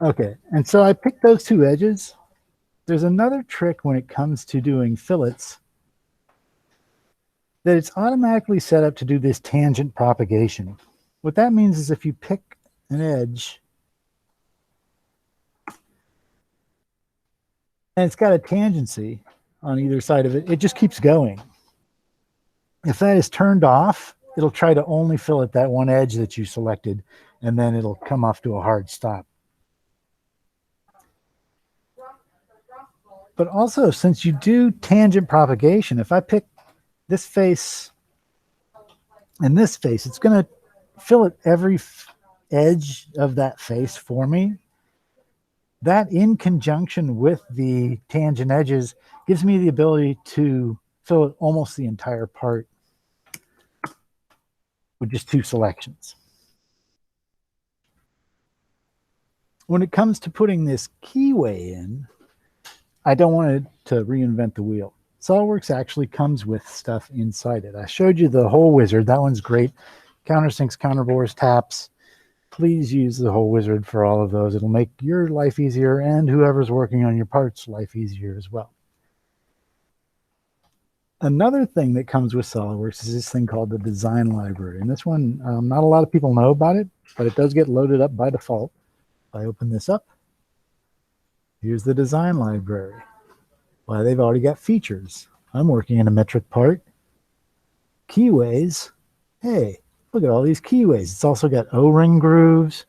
S1: Okay, and so I picked those 2 edges. There's another trick when it comes to doing fillets that it's automatically set up to do this tangent propagation. What that means is if you pick an edge and it's got a tangency on either side of it, it just keeps going. If that is turned off, it'll try to only fillet that one edge that you selected, and then it'll come off to a hard stop. But also, since you do tangent propagation, if I pick this face and this face, it's going to fillet every edge of that face for me. That, in conjunction with the tangent edges, gives me the ability to fillet almost the entire part with just 2 selections. When it comes to putting this keyway in, I don't want it to reinvent the wheel. SolidWorks actually comes with stuff inside it. I showed you the whole wizard. That one's great. Countersinks, counterbores, taps. please use the whole wizard for all of those. It'll make your life easier and whoever's working on your parts life easier as well. Another thing that comes with SolidWorks is this thing called the design library. And this one, not a lot of people know about it, but it does get loaded up by default. If I open this up, here's the design library. Well, they've already got features. I'm working in a metric part. Keyways. Hey, look at all these keyways. It's also got O-ring grooves,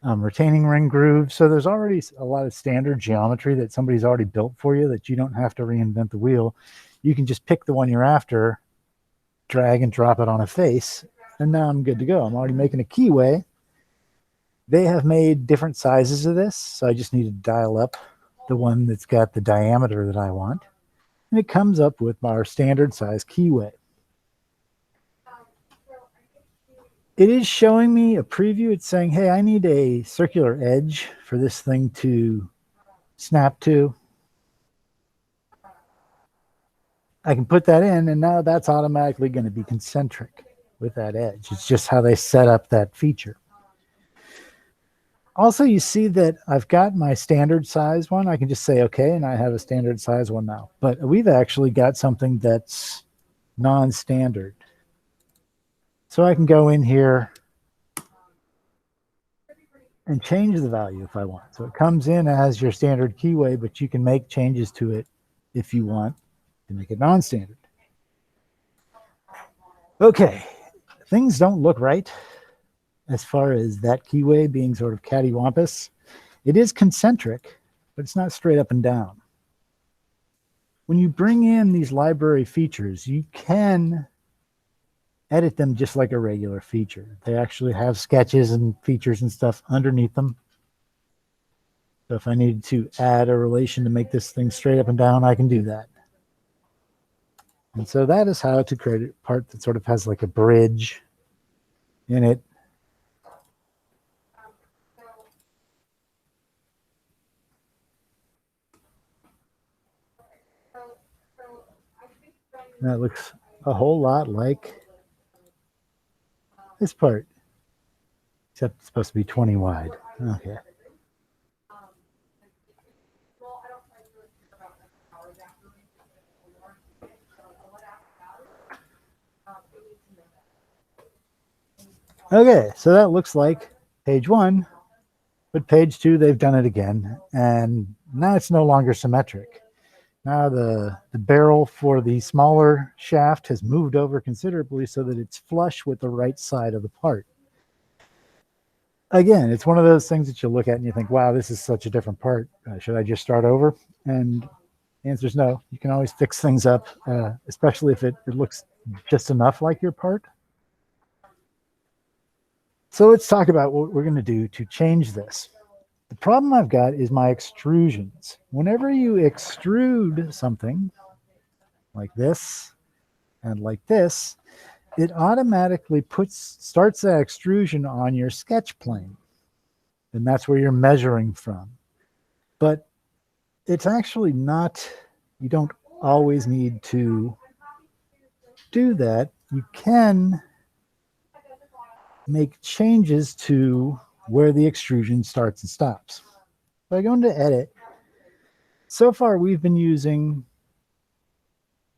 S1: retaining ring grooves. So there's already a lot of standard geometry that somebody's already built for you that you don't have to reinvent the wheel. You can just pick the one you're after, drag and drop it on a face, and now I'm good to go. I'm already making a keyway. They have made different sizes of this, so I just need to dial up the one that's got the diameter that I want. And it comes up with our standard size keyway. It is showing me a preview. It's saying, hey, I need a circular edge for this thing to snap to. I can put that in, and now that's automatically going to be concentric with that edge. It's just how they set up that feature. Also, you see that I've got my standard size one. I can just say, okay, and I have a standard size one now. But we've actually got something that's non-standard. So I can go in here and change the value if I want. So it comes in as your standard keyway, but you can make changes to it if you want to make it non-standard. Okay, things don't look right as far as that keyway being sort of cattywampus. It is concentric, but it's not straight up and down. When you bring in these library features, you can edit them just like a regular feature. They actually have sketches and features and stuff underneath them. So if I needed to add a relation to make this thing straight up and down, I can do that. And so that is how to create a part that sort of has like a bridge in it. That looks a whole lot like this part, except it's supposed to be 20 wide. Okay. Okay, so that looks like page 1, but page 2, they've done it again, and now it's no longer symmetric. Now the barrel for the smaller shaft has moved over considerably so that it's flush with the right side of the part. Again, it's one of those things that you look at and you think, wow, this is such a different part. Should I just start over? And the answer is no. You can always fix things up, especially if it looks just enough like your part. So let's talk about what we're going to do to change this. The problem I've got is my extrusions. Whenever you extrude something like this and like this, it automatically starts that extrusion on your sketch plane. And that's where you're measuring from. But it's actually not, you don't always need to do that. You can make changes to where the extrusion starts and stops. If I go into edit, so far we've been using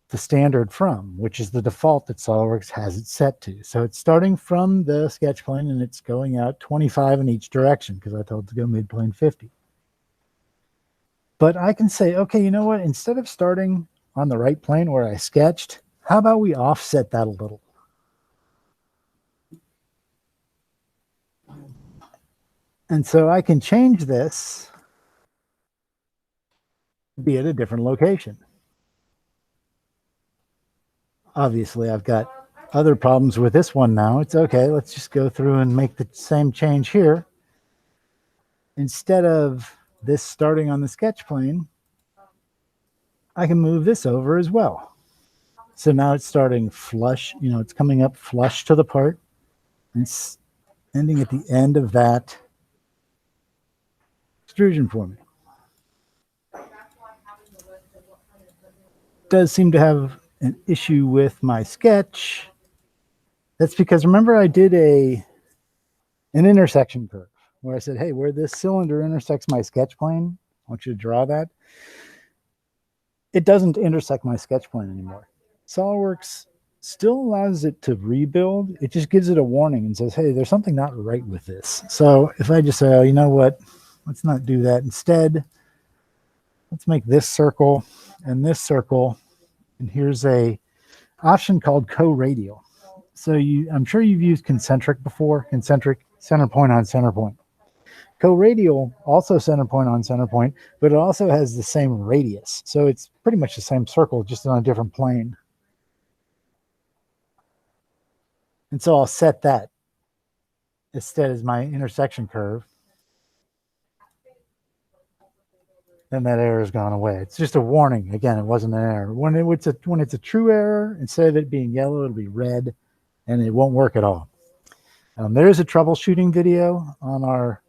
S1: the standard from, which is the default that SolidWorks has it set to. So it's starting from the sketch plane and it's going out 25 in each direction because I told it to go mid-plane 50. But I can say, okay, you know what? Instead of starting on the right plane where I sketched, how about we offset that a little? And so I can change this to be at a different location. Obviously, I've got other problems with this one now. It's okay. Let's just go through and make the same change here. Instead of this starting on the sketch plane, I can move this over as well. So now it's starting flush. You know, it's coming up flush to the part. And it's ending at the end of that extrusion for me. Does seem to have an issue with my sketch. That's because remember I did a an intersection curve where I said, hey, where this cylinder intersects my sketch plane, I want you to draw that. It doesn't intersect my sketch plane anymore. SolidWorks still allows it to rebuild. It just gives it a warning and says, hey, there's something not right with this. So if I just say, oh, you know what, let's not do that. Instead, let's make this circle and this circle. And here's a option called Co-Radial. So I'm sure you've used concentric before, concentric, center point on center point. Co-Radial, also center point on center point, but it also has the same radius. So it's pretty much the same circle, just on a different plane. And so I'll set that instead as my intersection curve. And that error has gone away. It's just a warning. Again, it wasn't an error. When it's a true error, instead of it being yellow, it'll be red, and it won't work at all. There is a troubleshooting video on our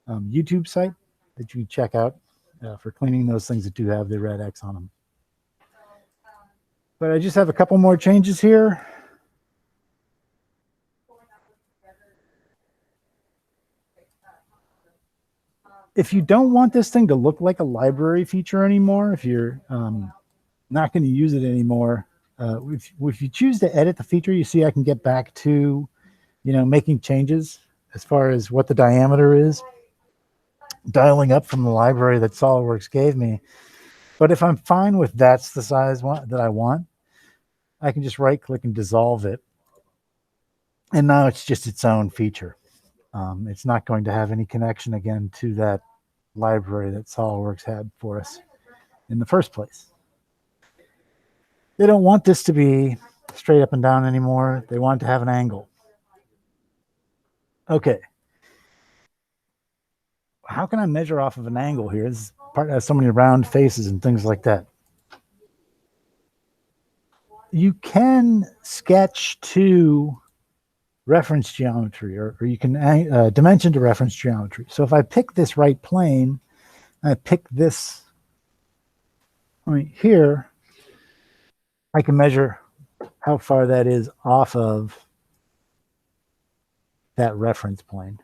S1: YouTube site that you can check out for cleaning those things that do have the red X on them. But I just have a couple more changes here. If you don't want this thing to look like a library feature anymore, if you're not going to use it anymore, if you choose to edit the feature, you see I can get back to, making changes as far as what the diameter is, dialing up from the library that SolidWorks gave me. But if I'm fine with that's the size that I want, I can just right click and dissolve it. And now it's just its own feature. It's not going to have any connection again to that library that SolidWorks had for us in the first place. They don't want this to be straight up and down anymore. They want it to have an angle. Okay. How can I measure off of an angle here? This part has so many round faces and things like that. You can sketch to reference geometry, or you can dimension to reference geometry. So if I pick this right plane, I pick this point here, I can measure how far that is off of that reference plane.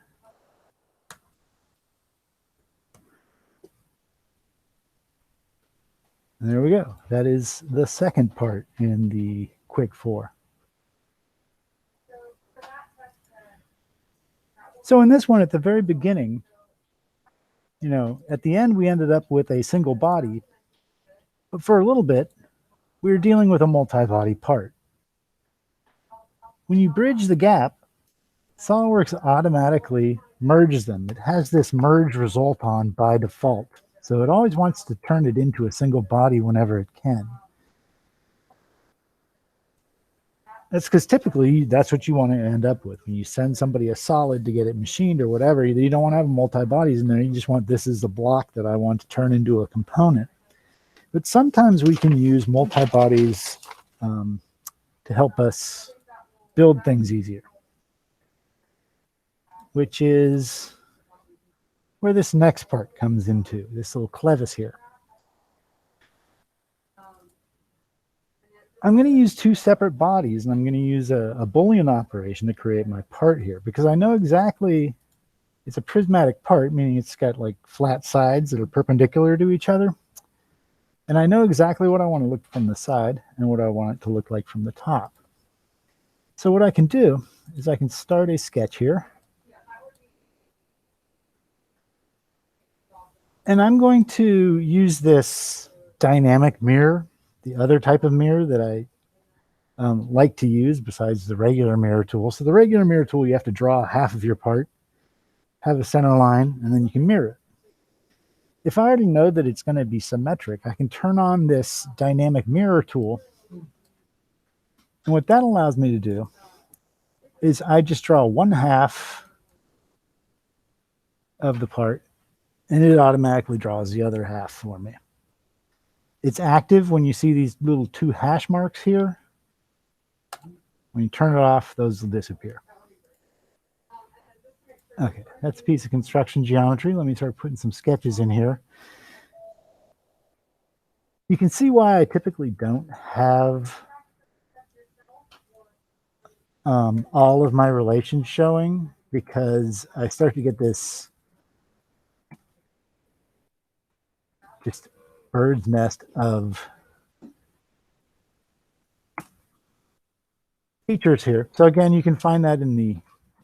S1: And there we go. That is the second part in the Quick 4. So in this one, at the very beginning, at the end, we ended up with a single body. But for a little bit, we were dealing with a multi-body part. When you bridge the gap, SolidWorks automatically merges them. It has this merge result on by default. So it always wants to turn it into a single body whenever it can. That's because typically that's what you want to end up with. When you send somebody a solid to get it machined or whatever, you don't want to have multi-bodies in there. You just want, this is the block that I want to turn into a component. But sometimes we can use multi-bodies to help us build things easier, which is where this next part comes into, this little clevis here. I'm going to use two separate bodies, and I'm going to use a Boolean operation to create my part here, because I know exactly it's a prismatic part, meaning it's got like flat sides that are perpendicular to each other. And I know exactly what I want to look from the side and what I want it to look like from the top. So what I can do is I can start a sketch here. And I'm going to use this dynamic mirror, the other type of mirror that I like to use besides the regular mirror tool. So the regular mirror tool, you have to draw half of your part, have a center line, and then you can mirror it. If I already know that it's going to be symmetric, I can turn on this dynamic mirror tool. And what that allows me to do is I just draw 1/2 of the part, and it automatically draws the other half for me. It's active when you see these little 2 hash marks here. When you turn it off, those will disappear. Okay, that's a piece of construction geometry. Let me start putting some sketches in here. You can see why I typically don't have all of my relations showing, because I start to get this just bird's nest of features here. So again, you can find that in the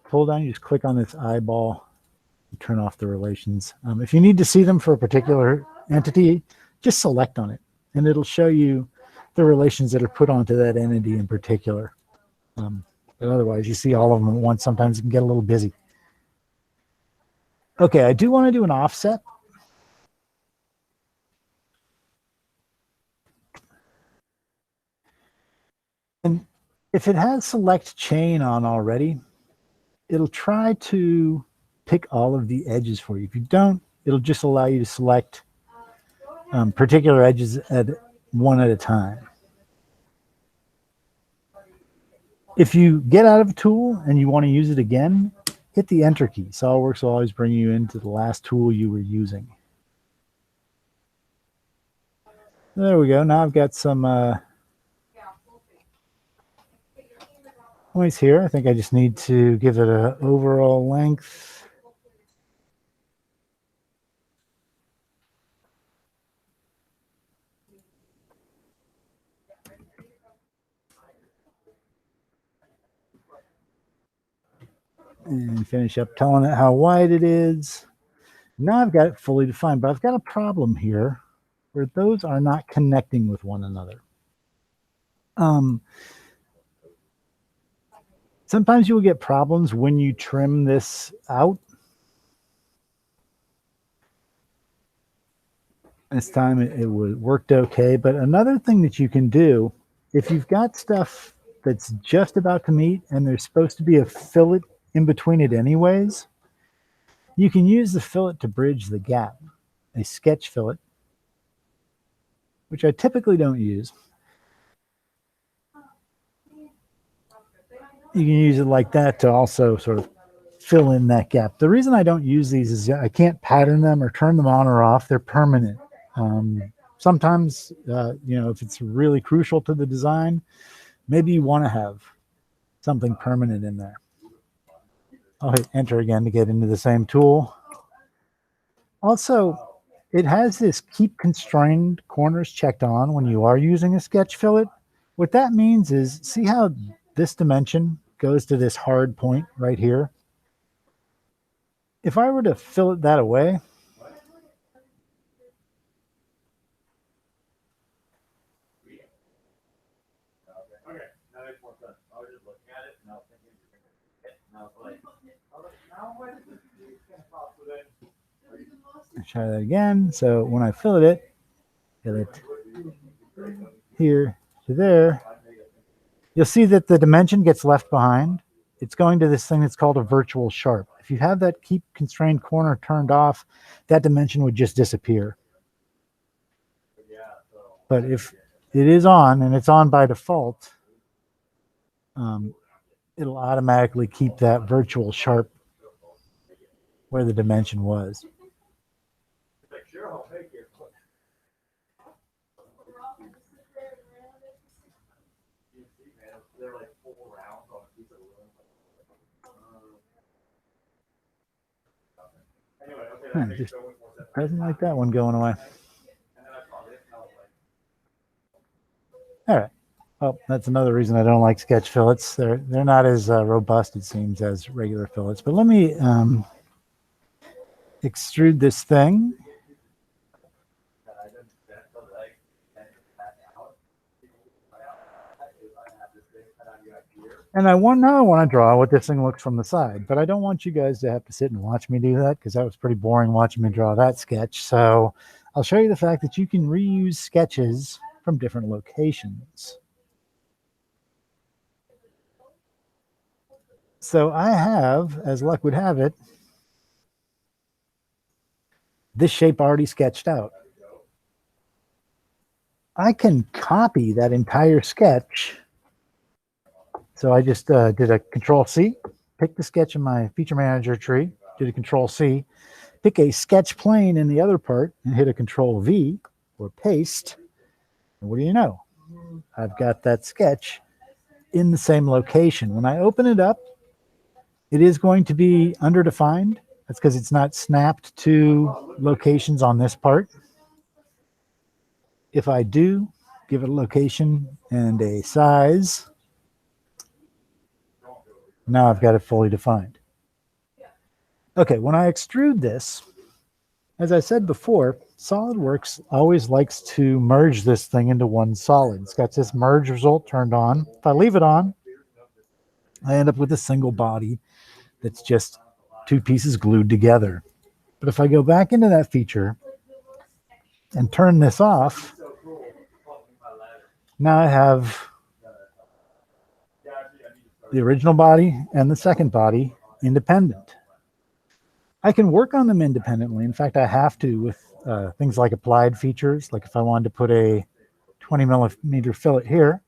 S1: pull down. You just click on this eyeball and turn off the relations. If you need to see them for a particular entity, just select on it and it'll show you the relations that are put onto that entity in particular. But otherwise, you see all of them at once. Sometimes it can get a little busy. Okay, I do want to do an offset. And if it has select chain on already, it'll try to pick all of the edges for you. If you don't, it'll just allow you to select particular edges at one at a time. If you get out of a tool and you want to use it again, hit the Enter key. SolidWorks will always bring you into the last tool you were using. There we go. Now I've got some points here. I think I just need to give it an overall length. And finish up telling it how wide it is. Now I've got it fully defined, but I've got a problem here where those are not connecting with one another. Sometimes you will get problems when you trim this out. This time it worked okay, but another thing that you can do, if you've got stuff that's just about to meet and there's supposed to be a fillet in between it anyways, you can use the fillet to bridge the gap, a sketch fillet, which I typically don't use. You can use it like that to also sort of fill in that gap. The reason I don't use these is I can't pattern them or turn them on or off. They're permanent. Sometimes, if it's really crucial to the design, maybe you want to have something permanent in there. I'll hit Enter again to get into the same tool. Also, it has this keep constrained corners checked on when you are using a sketch fillet. What that means is, see how this dimension goes to this hard point right here? If I were to fillet that away, try that again. So when I fillet it, here to there, you'll see that the dimension gets left behind. It's going to this thing that's called a virtual sharp. If you have that keep constrained corner turned off, that dimension would just disappear. But if it is on, and it's on by default, it'll automatically keep that virtual sharp where the dimension was. Just doesn't like that one going away. All right. Well, that's another reason I don't like sketch fillets. They're not as robust, it seems, as regular fillets. But let me extrude this thing. And now I want to draw what this thing looks from the side, but I don't want you guys to have to sit and watch me do that, because that was pretty boring watching me draw that sketch. So I'll show you the fact that you can reuse sketches from different locations. So I have, as luck would have it, this shape already sketched out. I can copy that entire sketch. So I just did a Control-C, picked the sketch in my feature manager tree, did a Control-C, pick a sketch plane in the other part, and hit a Control-V, or paste. And what do you know? I've got that sketch in the same location. When I open it up, It is going to be underdefined. That's because it's not snapped to locations on this part. If I do give it a location and a size, now I've got it fully defined. Okay, when I extrude this, as I said before, SolidWorks always likes to merge this thing into one solid. It's got this merge result turned on. If I leave it on, I end up with a single body that's just two pieces glued together. But if I go back into that feature and turn this off, now I have the original body and the second body independent. I can work on them independently. In fact, I have to with things like applied features. Like if I wanted to put a 20 millimeter fillet here,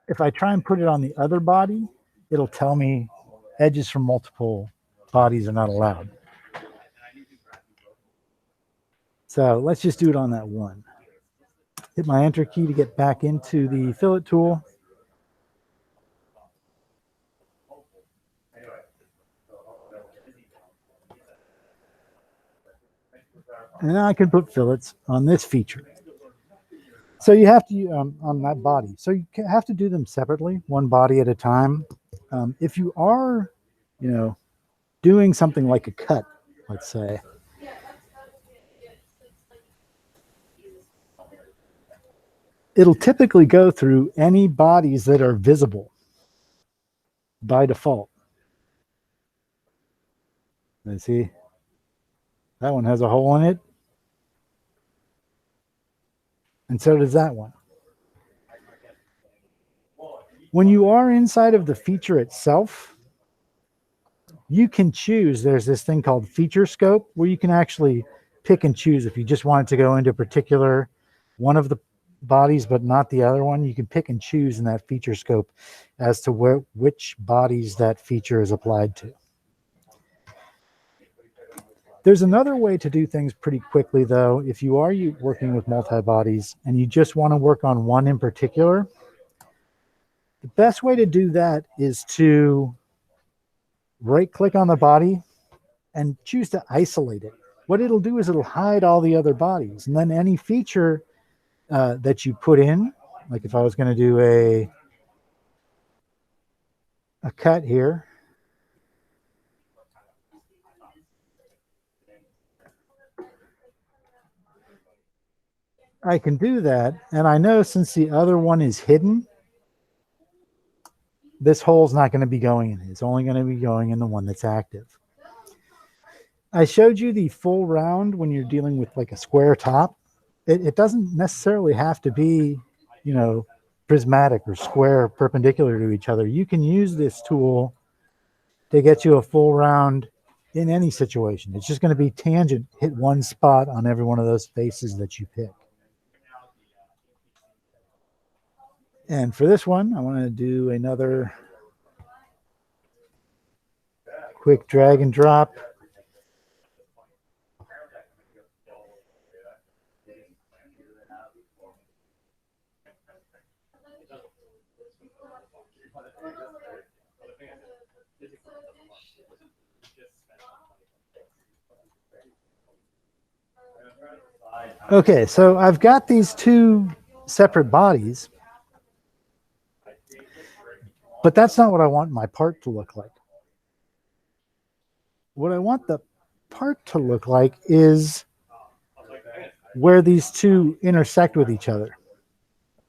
S1: if I try and put it on the other body, it'll tell me edges from multiple bodies are not allowed. So let's just do it on that one. Hit my enter key to get back into the fillet tool. And now I can put fillets on this feature. So you have to, on that body. So you have to do them separately, one body at a time. If you are, doing something like a cut, let's say, it'll typically go through any bodies that are visible by default. Let's see. That one has a hole in it. And so does that one. When you are inside of the feature itself, you can choose. There's this thing called feature scope where you can actually pick and choose. If you just want it to go into a particular one of the bodies but not the other one, you can pick and choose in that feature scope as to which bodies that feature is applied to. There's another way to do things pretty quickly, though. If you are working with multi-bodies and you just want to work on one in particular, the best way to do that is to right-click on the body and choose to isolate it. What it'll do is it'll hide all the other bodies. And then any feature that you put in, like if I was going to do a cut here, I can do that. And I know since the other one is hidden, this hole's not going to be going in. It's only going to be going in the one that's active. I showed you the full round when you're dealing with like a square top. It doesn't necessarily have to be, prismatic or square perpendicular to each other. You can use this tool to get you a full round in any situation. It's just going to be tangent, hit one spot on every one of those faces that you pick. And for this one, I want to do another quick drag and drop. Okay, so I've got these two separate bodies, but that's not what I want my part to look like. What I want the part to look like is where these two intersect with each other.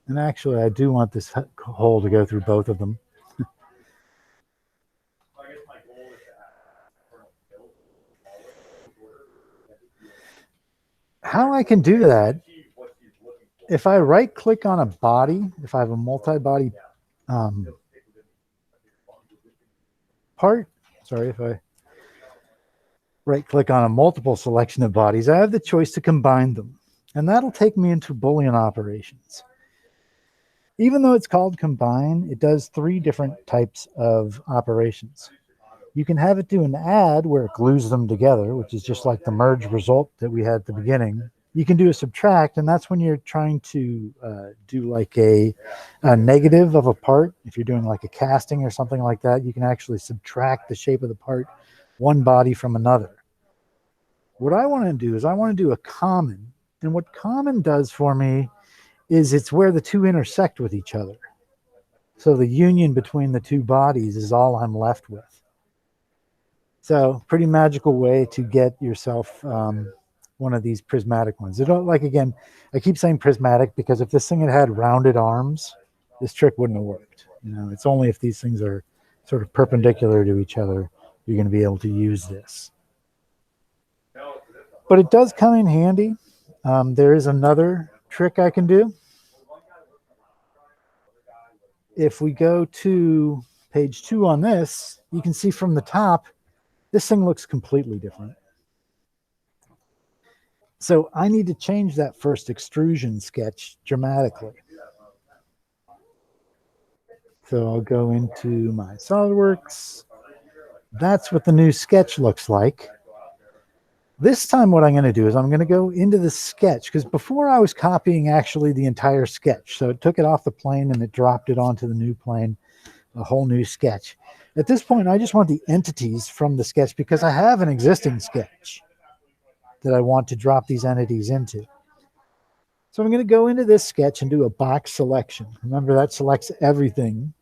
S1: And actually, I do want this hole to go through both of them. How I can do that, if I right-click on a body, if I have a multi-body part, if I right-click on a multiple selection of bodies, I have the choice to combine them. And that'll take me into Boolean operations. Even though it's called combine, it does three different types of operations. You can have it do an add where it glues them together, which is just like the merge result that we had at the beginning. you can do a subtract, and that's when you're trying to do like a negative of a part. If you're doing like a casting or something like that, you can actually subtract the shape of the part, one body from another. What I want to do is I want to do a common, and what common does for me is it's where the two intersect with each other. So the union between the two bodies is all I'm left with. So pretty magical way to get yourself one of these prismatic ones. I don't like, again, I keep saying prismatic because if this thing had rounded arms, this trick wouldn't have worked. You know, it's only if these things are sort of perpendicular to each other, you're going to be able to use this. But it does come in handy. There is another trick I can do. If we go to page 2 on this, you can see from the top, this thing looks completely different. So I need to change that first extrusion sketch dramatically. So I'll go into my SolidWorks. That's what the new sketch looks like. This time what I'm going to do is I'm going to go into the sketch, because before I was copying actually the entire sketch. So it took it off the plane and it dropped it onto the new plane, a whole new sketch. At this point, I just want the entities from the sketch because I have an existing sketch that I want to drop these entities into. So I'm going to go into this sketch and do a box selection. Remember, that selects everything.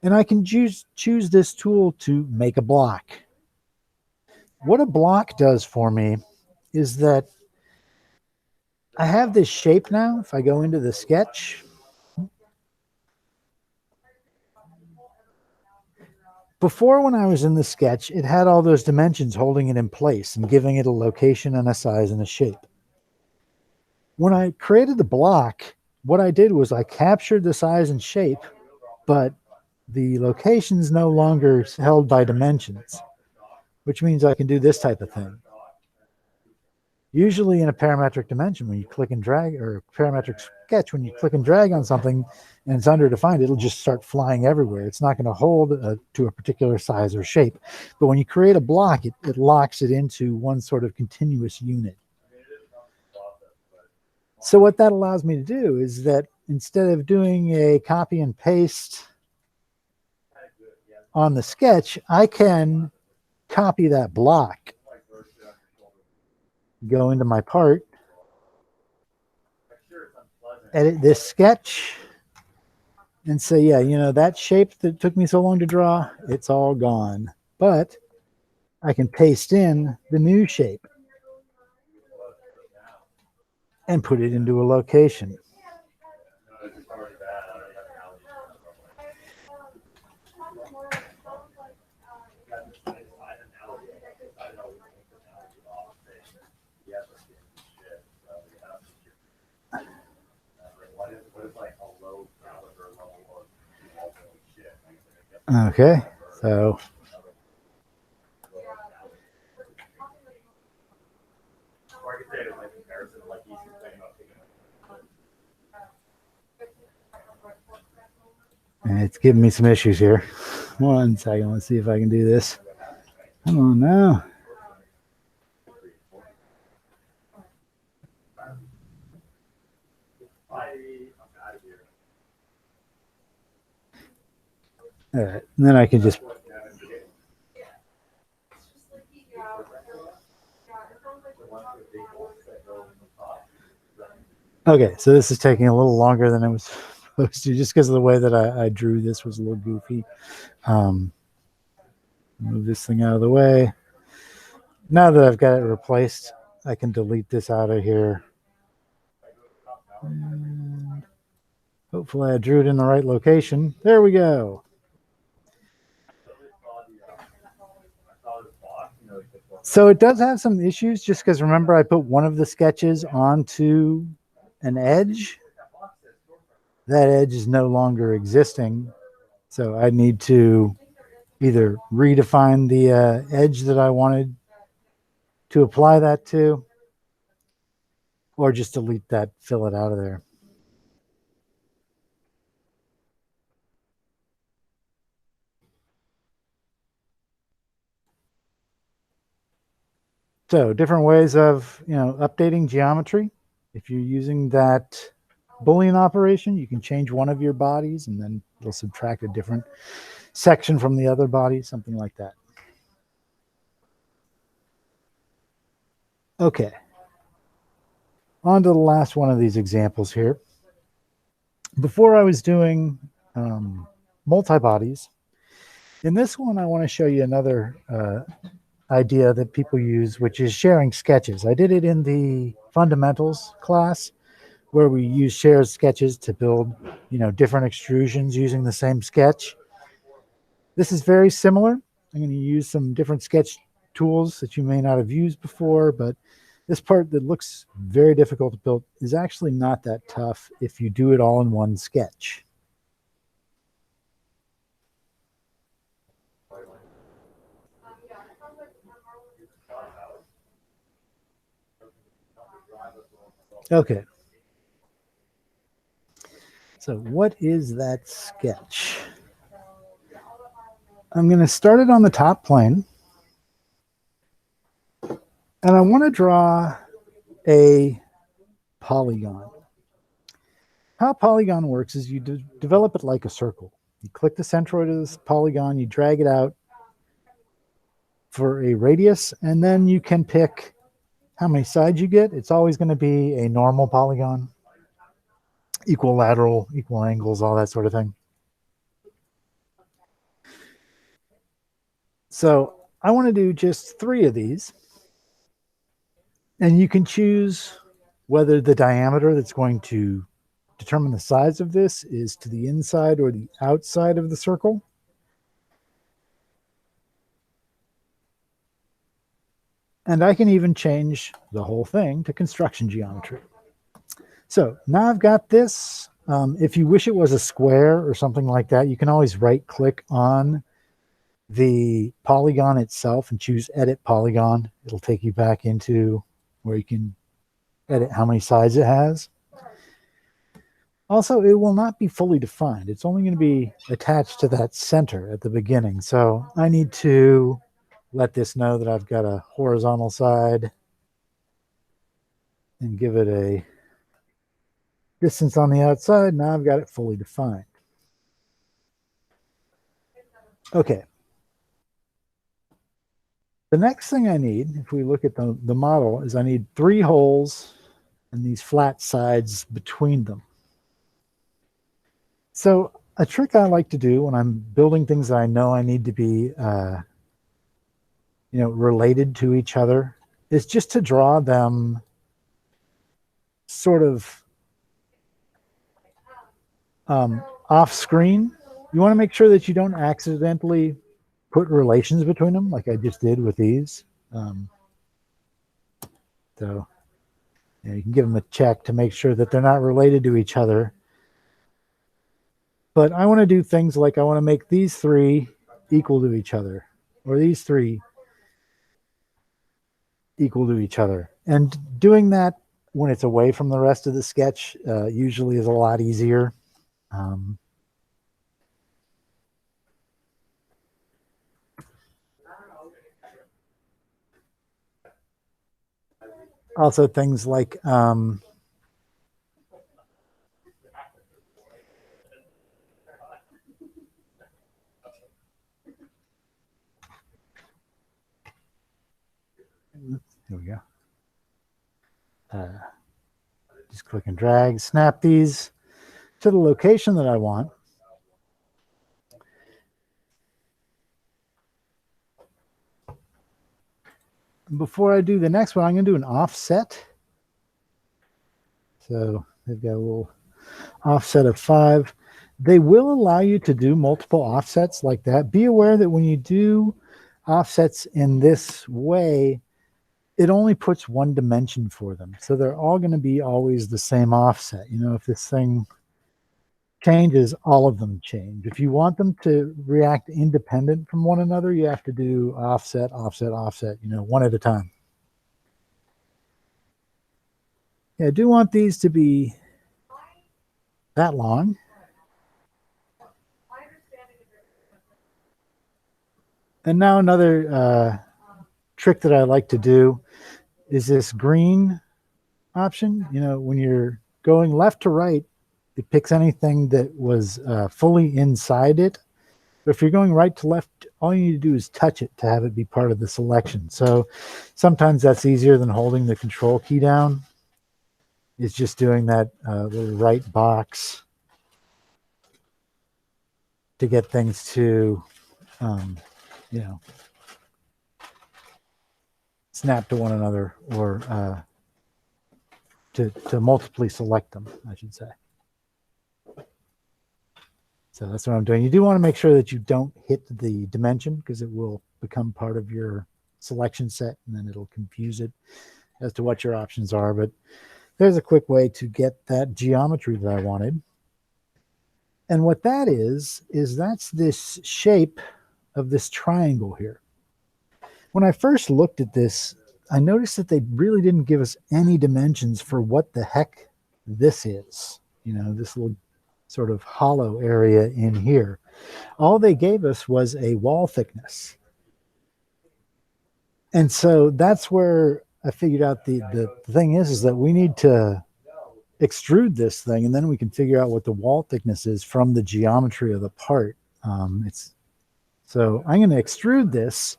S1: And I can choose this tool to make a block. What a block does for me is that I have this shape now. If I go into the sketch, before when I was in the sketch, it had all those dimensions holding it in place and giving it a location and a size and a shape. When I created the block, what I did was I captured the size and shape, but the location's no longer held by dimensions, which means I can do this type of thing. Usually in a parametric dimension, when you click and drag, or a parametric sketch, when you click and drag on something and it's underdefined, it'll just start flying everywhere. It's not going to hold to a particular size or shape. But when you create a block, it locks it into one sort of continuous unit. So what that allows me to do is that instead of doing a copy and paste on the sketch, I can copy that block, go into my part, edit this sketch, and say, yeah, you know, that shape that took me so long to draw, it's all gone. But I can paste in the new shape and put it into a location. Okay, so and it's giving me some issues here. One second, let's see if I can do this. Come on now. All right, and then I can just okay, so this is taking a little longer than it was supposed to, just because of the way that I drew this was a little goofy. Move this thing out of the way. Now that I've got it replaced, I can delete this out of here. And hopefully I drew it in the right location. There we go. So it does have some issues just because remember I put one of the sketches onto an edge. That edge is no longer existing. So I need to either redefine the edge that I wanted to apply that to, or just delete that fillet out of there. So different ways of, updating geometry. If you're using that Boolean operation, you can change one of your bodies and then it'll subtract a different section from the other body, something like that. Okay. On to the last one of these examples here. Before I was doing multi-bodies, in this one I want to show you another idea that people use, which is sharing sketches. I did it in the fundamentals class where we use shared sketches to build, different extrusions using the same sketch. This is very similar. I'm going to use some different sketch tools that you may not have used before, but this part that looks very difficult to build is actually not that tough if you do it all in one sketch. Okay. So what is that sketch? I'm going to start it on the top plane. And I want to draw a polygon. How a polygon works is you develop it like a circle. You click the centroid of this polygon, you drag it out for a radius, and then you can pick how many sides you get. It's always going to be a normal polygon, equilateral, equal angles, all that sort of thing. So I want to do just 3 of these. And you can choose whether the diameter that's going to determine the size of this is to the inside or the outside of the circle. And I can even change the whole thing to construction geometry. So now I've got this. If you wish it was a square or something like that, you can always right-click on the polygon itself and choose Edit Polygon. It'll take you back into where you can edit how many sides it has. Also, it will not be fully defined. It's only going to be attached to that center at the beginning. So I need to let this know that I've got a horizontal side and give it a distance on the outside. Now I've got it fully defined. Okay. The next thing I need, if we look at the model, is I need 3 holes and these flat sides between them. So a trick I like to do when I'm building things that I know I need to be, related to each other is just to draw them sort of off screen. You want to make sure that you don't accidentally put relations between them like I just did with these. So you can give them a check to make sure that they're not related to each other. But I want to do things like I want to make these 3 equal to each other, or these 3 equal to each other. And doing that when it's away from the rest of the sketch usually is a lot easier. Also things like here we go. Just click and drag, snap these to the location that I want. Before I do the next one, I'm going to do an offset. So they've got a little offset of 5. They will allow you to do multiple offsets like that. Be aware that when you do offsets in this way, it only puts 1 dimension for them. So they're all going to be always the same offset. If this thing changes, all of them change. If you want them to react independent from one another, you have to do offset, offset, offset, one at a time. Yeah, I do want these to be that long. And now another trick that I like to do is this green option. You know, when you're going left to right, it picks anything that was fully inside it. But if you're going right to left, all you need to do is touch it to have it be part of the selection. So sometimes that's easier than holding the control key down. It's just doing that little right box to get things to, you know, snap to one another, or to multiply select them, I should say. So that's what I'm doing. You do want to make sure that you don't hit the dimension, because it will become part of your selection set, and then it'll confuse it as to what your options are. But there's a quick way to get that geometry that I wanted. And what that is that's this shape of this triangle here. When I first looked at this, I noticed that they really didn't give us any dimensions for what the heck this is. You know, this little sort of hollow area in here. All they gave us was a wall thickness. And so that's where I figured out the thing is that we need to extrude this thing, and then we can figure out what the wall thickness is from the geometry of the part. So I'm going to extrude this,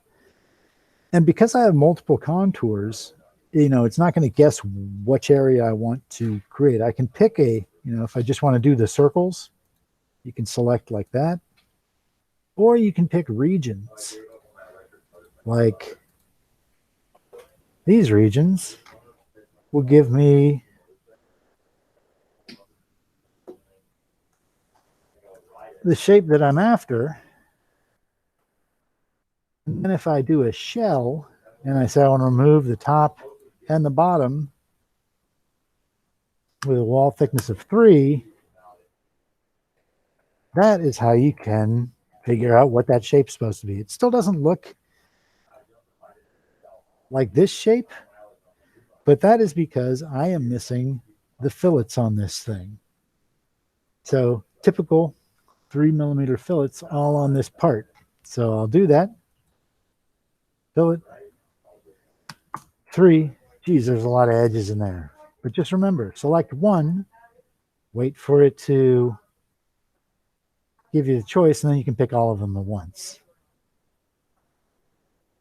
S1: and because I have multiple contours, you know, it's not going to guess which area I want to create. I can pick a, you know, if I just want to do the circles, you can select like that, or you can pick regions, like these regions will give me the shape that I'm after. And then if I do a shell and I say I want to remove the top and the bottom with a wall thickness of 3, that is how you can figure out what that shape's supposed to be. It still doesn't look like this shape, but that is because I am missing the fillets on this thing. So typical 3mm fillets all on this part. So I'll do that. Fillet 3. Geez, there's a lot of edges in there. But just remember, select 1, wait for it to give you the choice, and then you can pick all of them at once.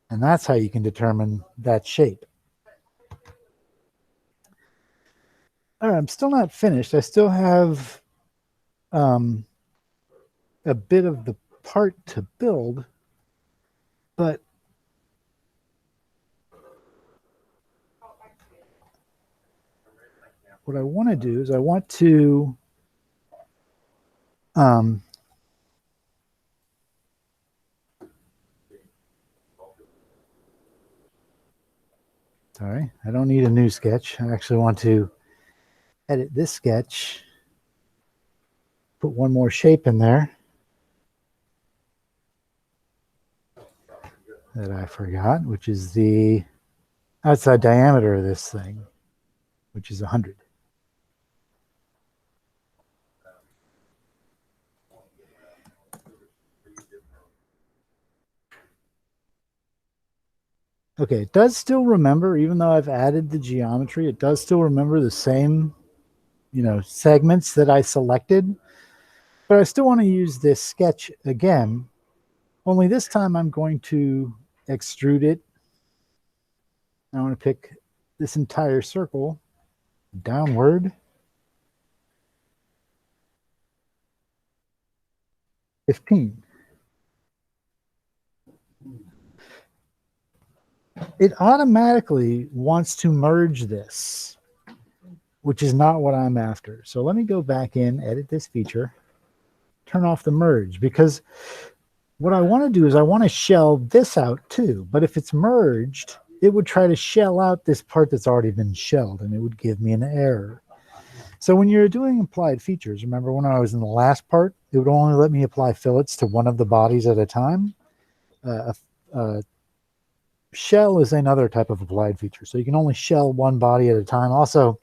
S1: And that's how you can determine that shape. All right, I'm still not finished. I still have a bit of the part to build, but what I want to do is I want to sorry, I don't need a new sketch. I actually want to edit this sketch, put one more shape in there that I forgot, which is the outside diameter of this thing, which is 100. Okay, it does still remember, even though I've added the geometry, it does still remember the same, you know, segments that I selected. But I still want to use this sketch again, only this time I'm going to extrude it. I want to pick this entire circle downward. 15. It automatically wants to merge this, which is not what I'm after. So let me go back in, edit this feature, turn off the merge, because what I want to do is I want to shell this out too. But if it's merged, it would try to shell out this part that's already been shelled, and it would give me an error. So when you're doing applied features, remember when I was in the last part, it would only let me apply fillets to one of the bodies at a time. Shell is another type of applied feature. So you can only shell one body at a time. Also,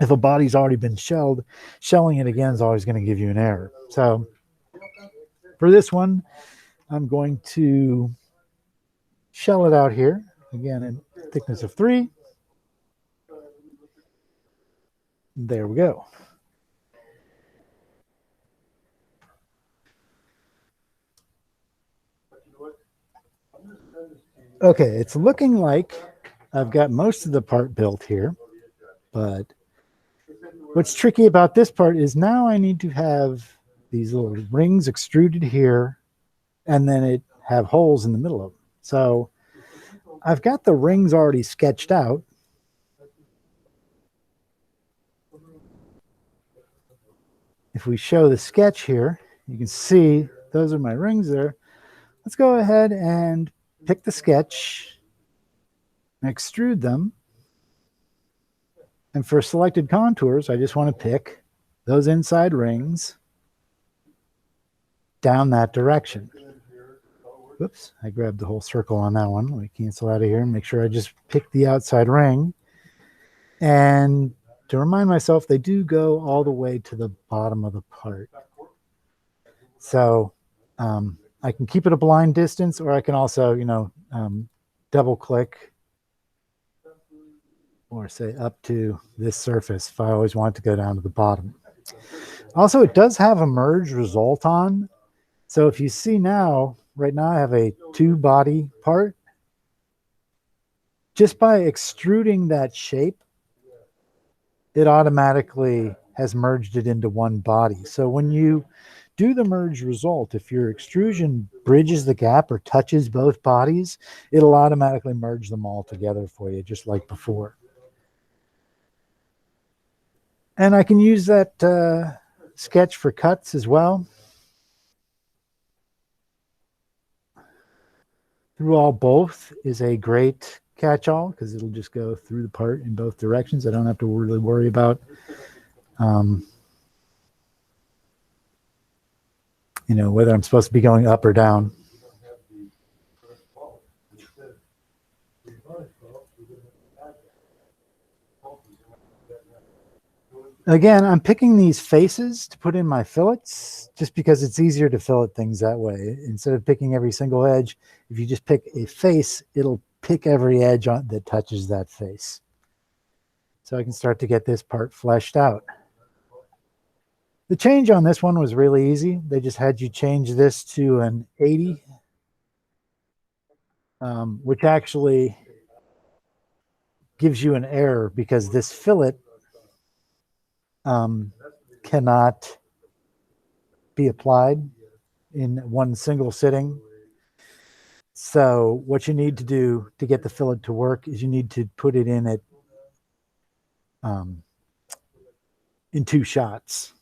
S1: if a body's already been shelled, shelling it again is always going to give you an error. So for this one, I'm going to shell it out here. Again, in thickness of 3. There we go. Okay, it's looking like I've got most of the part built here, but what's tricky about this part is now I need to have these little rings extruded here, and then it have holes in the middle of them. So I've got the rings already sketched out. If we show the sketch here, you can see those are my rings there. Let's go ahead and pick the sketch and extrude them. And for selected contours, I just want to pick those inside rings down that direction. Whoops, I grabbed the whole circle on that one. Let me cancel out of here and make sure I just pick the outside ring. And to remind myself, they do go all the way to the bottom of the part. So I can keep it a blind distance, or I can also, double click or say up to this surface if I always want to go down to the bottom. Also, it does have a merge result on. So if you see now, right now I have a 2-body part. Just by extruding that shape, it automatically has merged it into one body. So when you do the merge result, if your extrusion bridges the gap or touches both bodies, it'll automatically merge them all together for you, just like before. And I can use that sketch for cuts as well. Through all both is a great catch-all because it'll just go through the part in both directions. I don't have to really worry about whether I'm supposed to be going up or down. Again, I'm picking these faces to put in my fillets just because it's easier to fillet things that way. Instead of picking every single edge, if you just pick a face, it'll pick every edge that touches that face. So I can start to get this part fleshed out. The change on this one was really easy. They just had you change this to an 80, which actually gives you an error because this fillet cannot be applied in one single sitting. So what you need to do to get the fillet to work is you need to put it in at in 2 shots.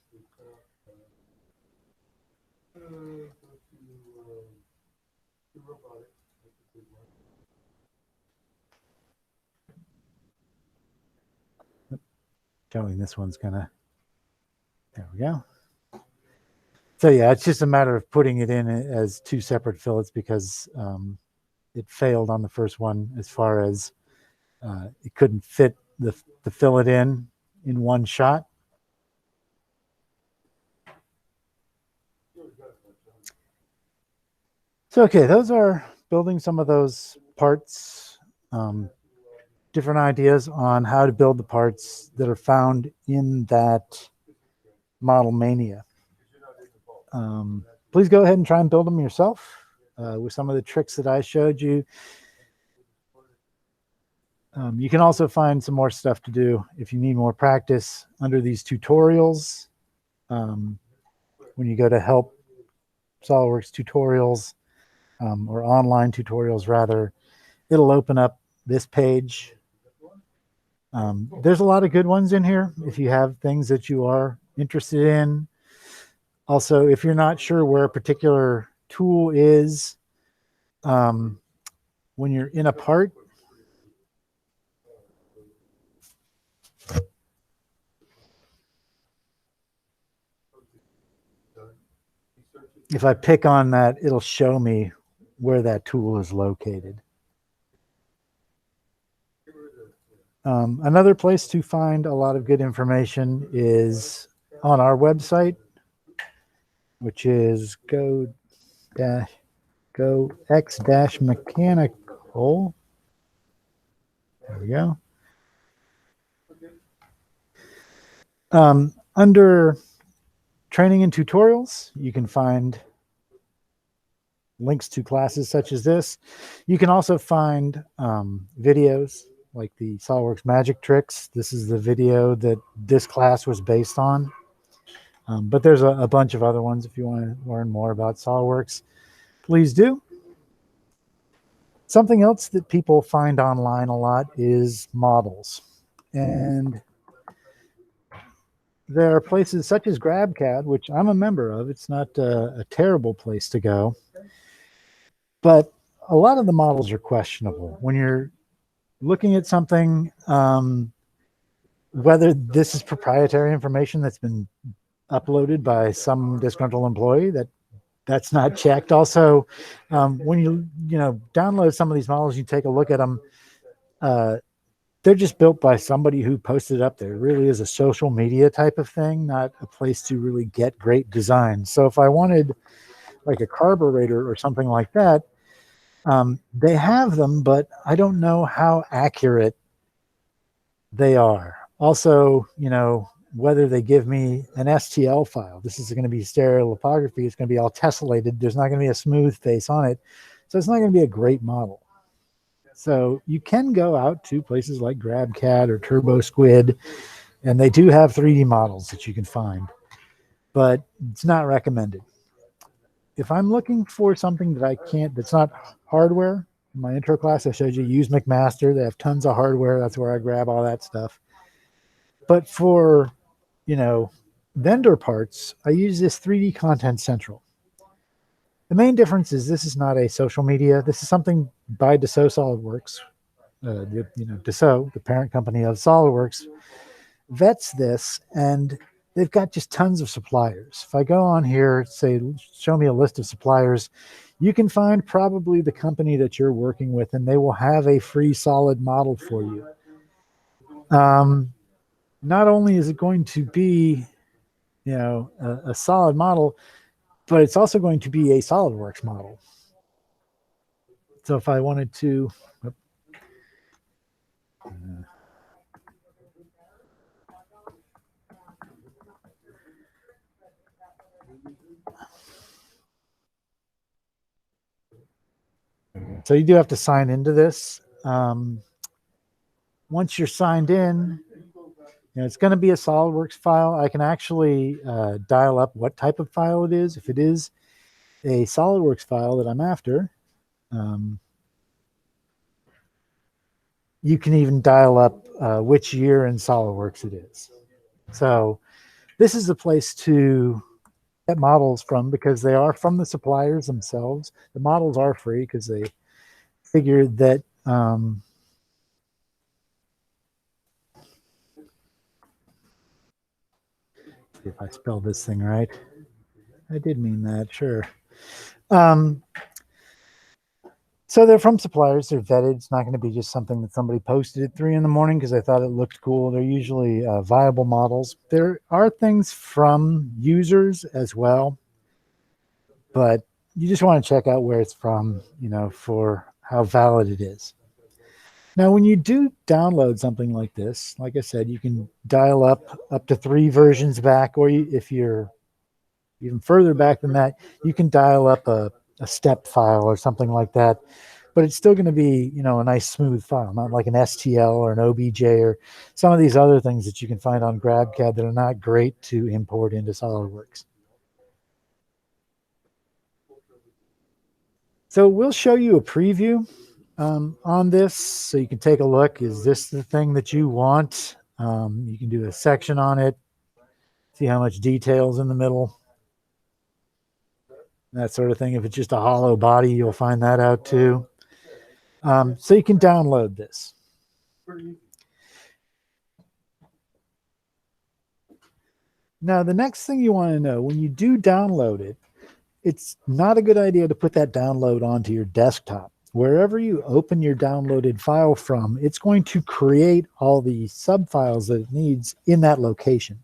S1: Showing this one's gonna, there we go. So yeah, it's just a matter of putting it in as 2 separate fillets because it failed on the first one as far as it couldn't fit the fillet in one shot. So okay, those are building some of those parts, different ideas on how to build the parts that are found in that model Mania. Please go ahead and try and build them yourself with some of the tricks that I showed you. You can also find some more stuff to do if you need more practice under these tutorials. When you go to help SolidWorks tutorials or online tutorials rather, it'll open up this page. There's a lot of good ones in here if you have things that you are interested in. Also, if you're not sure where a particular tool is, when you're in a part, if I pick on that, it'll show me where that tool is located. Another place to find a lot of good information is on our website, which is go-x-mechanical hole. There we go. Under training and tutorials, you can find links to classes such as this. You can also find videos like the SolidWorks magic tricks. This is the video that this class was based on. But there's a bunch of other ones if you want to learn more about SolidWorks. Please do. Something else that people find online a lot is models. And there are places such as GrabCAD, which I'm a member of. It's not a terrible place to go. But a lot of the models are questionable. When you're looking at something, whether this is proprietary information that's been uploaded by some disgruntled employee, that's not checked. Also, when you download some of these models, you take a look at them, they're just built by somebody who posted it up there. It really is a social media type of thing, not a place to really get great design. So if I wanted like a carburetor or something like that, they have them, but I don't know how accurate they are. Also, whether they give me an STL file. This is going to be stereolithography. It's going to be all tessellated. There's not going to be a smooth face on it. So it's not going to be a great model. So you can go out to places like GrabCAD or TurboSquid, and they do have 3D models that you can find, but it's not recommended. If I'm looking for something that's not hardware, in my intro class I showed you use McMaster. They have tons of hardware. That's where I grab all that stuff. But for, vendor parts, I use this 3D Content Central. The main difference is this is not a social media. This is something by Dassault SolidWorks. Dassault, the parent company of SolidWorks, vets this, and they've got just tons of suppliers. If I go on here, say, show me a list of suppliers, you can find probably the company that you're working with, and they will have a free solid model for you. Not only is it going to be, a solid model, but it's also going to be a SolidWorks model. So if I wanted to, so you do have to sign into this. Once you're signed in, it's going to be a SolidWorks file. I can actually dial up what type of file it is. If it is a SolidWorks file that I'm after, you can even dial up which year in SolidWorks it is. So this is the place to get models from, because they are from the suppliers themselves. The models are free because they figured that see if I spelled this thing right. I did mean that, sure. So they're from suppliers. They're vetted. It's not going to be just something that somebody posted at 3 in the morning because they thought it looked cool. They're usually viable models. There are things from users as well, but you just want to check out where it's from, for how valid it is. Now, when you do download something like this, like I said, you can dial up to 3 versions back, or if you're even further back than that, you can dial up a step file or something like that. But it's still going to be, a nice smooth file, not like an STL or an OBJ or some of these other things that you can find on GrabCAD that are not great to import into SolidWorks. So we'll show you a preview on this so you can take a look. Is this the thing that you want? You can do a section on it, see how much detail's in the middle, that sort of thing. If it's just a hollow body, you'll find that out too. So you can download this. Now, the next thing you want to know, when you do download it, it's not a good idea to put that download onto your desktop. Wherever you open your downloaded file from, it's going to create all the subfiles that it needs in that location.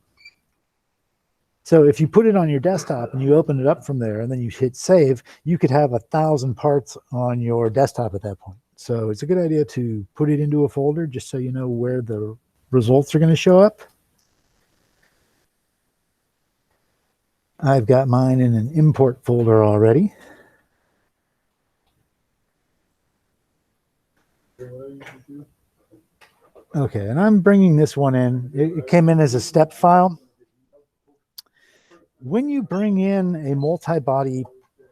S1: So if you put it on your desktop and you open it up from there and then you hit save, you could have 1,000 parts on your desktop at that point. So it's a good idea to put it into a folder just so you know where the results are going to show up. I've got mine in an import folder already. Okay, and I'm bringing this one in. It came in as a step file. When you bring in a multi-body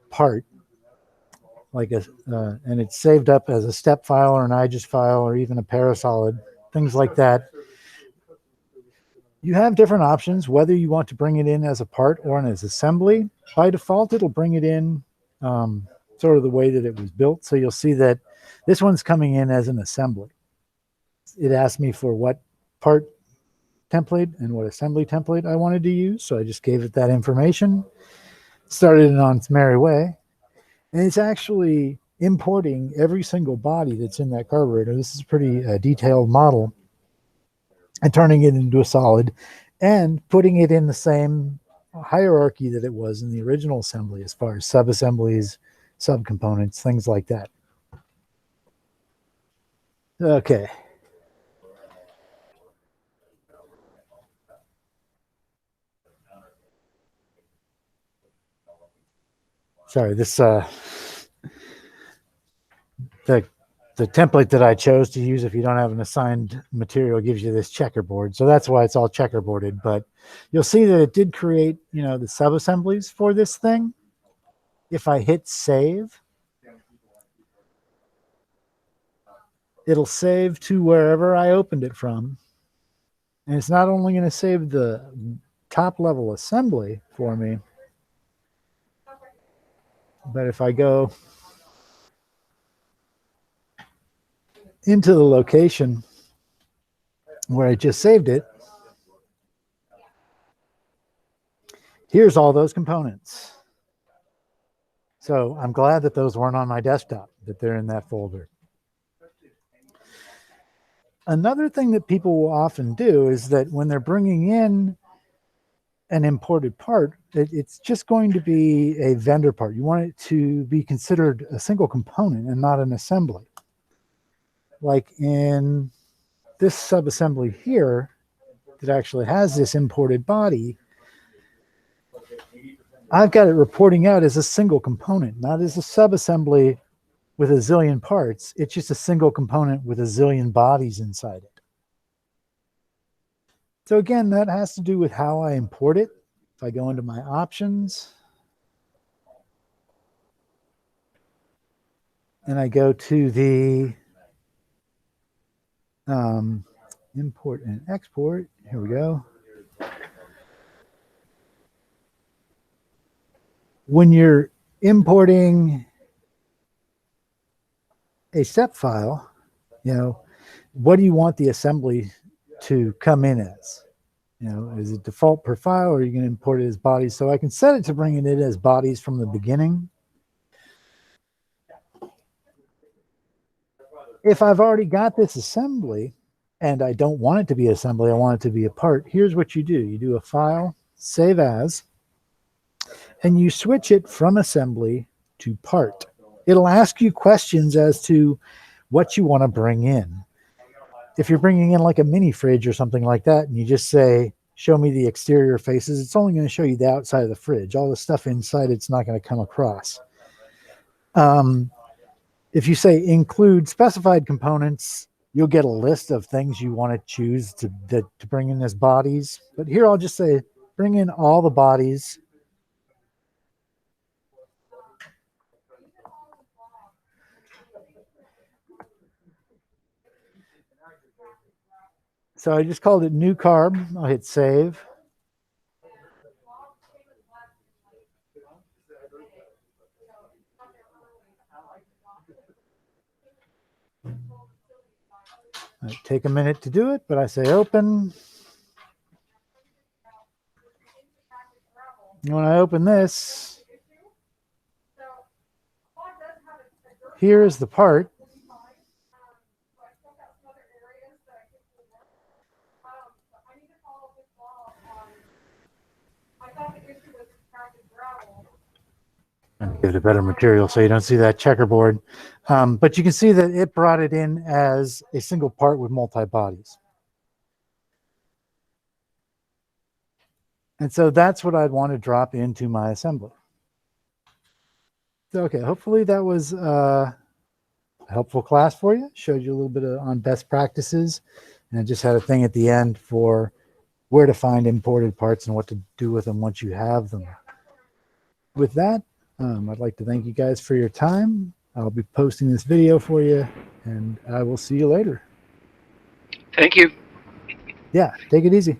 S1: part, like and it's saved up as a step file or an IGES file or even a Parasolid, things like that, you have different options whether you want to bring it in as a part or as assembly. By default, it'll bring it in sort of the way that it was built. So you'll see that this one's coming in as an assembly. It asked me for what part template and what assembly template I wanted to use. So I just gave it that information, started it on its merry way. And it's actually importing every single body that's in that carburetor. This is a pretty detailed model, and turning it into a solid and putting it in the same hierarchy that it was in the original assembly as far as sub-assemblies, subcomponents, things like that. Okay. Sorry, this the template that I chose to use, if you don't have an assigned material, gives you this checkerboard. So that's why it's all checkerboarded. But you'll see that it did create, the sub-assemblies for this thing. If I hit save, it'll save to wherever I opened it from. And it's not only going to save the top level assembly for me, but if I go into the location where I just saved it, here's all those components. So I'm glad that those weren't on my desktop, that they're in that folder. Another thing that people will often do is that when they're bringing in an imported part, it's just going to be a vendor part. You want it to be considered a single component and not an assembly. Like in this sub-assembly here that actually has this imported body, I've got it reporting out as a single component, not as a sub-assembly with a zillion parts. It's just a single component with a zillion bodies inside it. So again, that has to do with how I import it. If I go into my options and I go to the import and export, here we go. When you're importing a step file, what do you want the assembly to come in as? Is it default per file, or are you going to import it as bodies? So I can set it to bring it in as bodies from the beginning. If I've already got this assembly and I don't want it to be assembly, I want it to be a part, here's what you do. You do a file, save as, and you switch it from assembly to part. It'll ask you questions as to what you want to bring in. If you're bringing in like a mini fridge or something like that, and you just say, show me the exterior faces, it's only going to show you the outside of the fridge. All the stuff inside, it's not going to come across. If you say include specified components, you'll get a list of things you want to choose to bring in as bodies. But here I'll just say, bring in all the bodies. So I just called it new carb. I'll hit save. Might take a minute to do it, but I say open. And when I open this, here is the part. And give it a better material so you don't see that checkerboard. But you can see that it brought it in as a single part with multi-bodies. And so that's what I'd want to drop into my assembly. So, okay, hopefully that was a helpful class for you. Showed you a little bit on best practices. And I just had a thing at the end for where to find imported parts and what to do with them once you have them. With that, I'd like to thank you guys for your time. I'll be posting this video for you, and I will see you later.
S3: Thank you.
S1: Yeah, take it easy.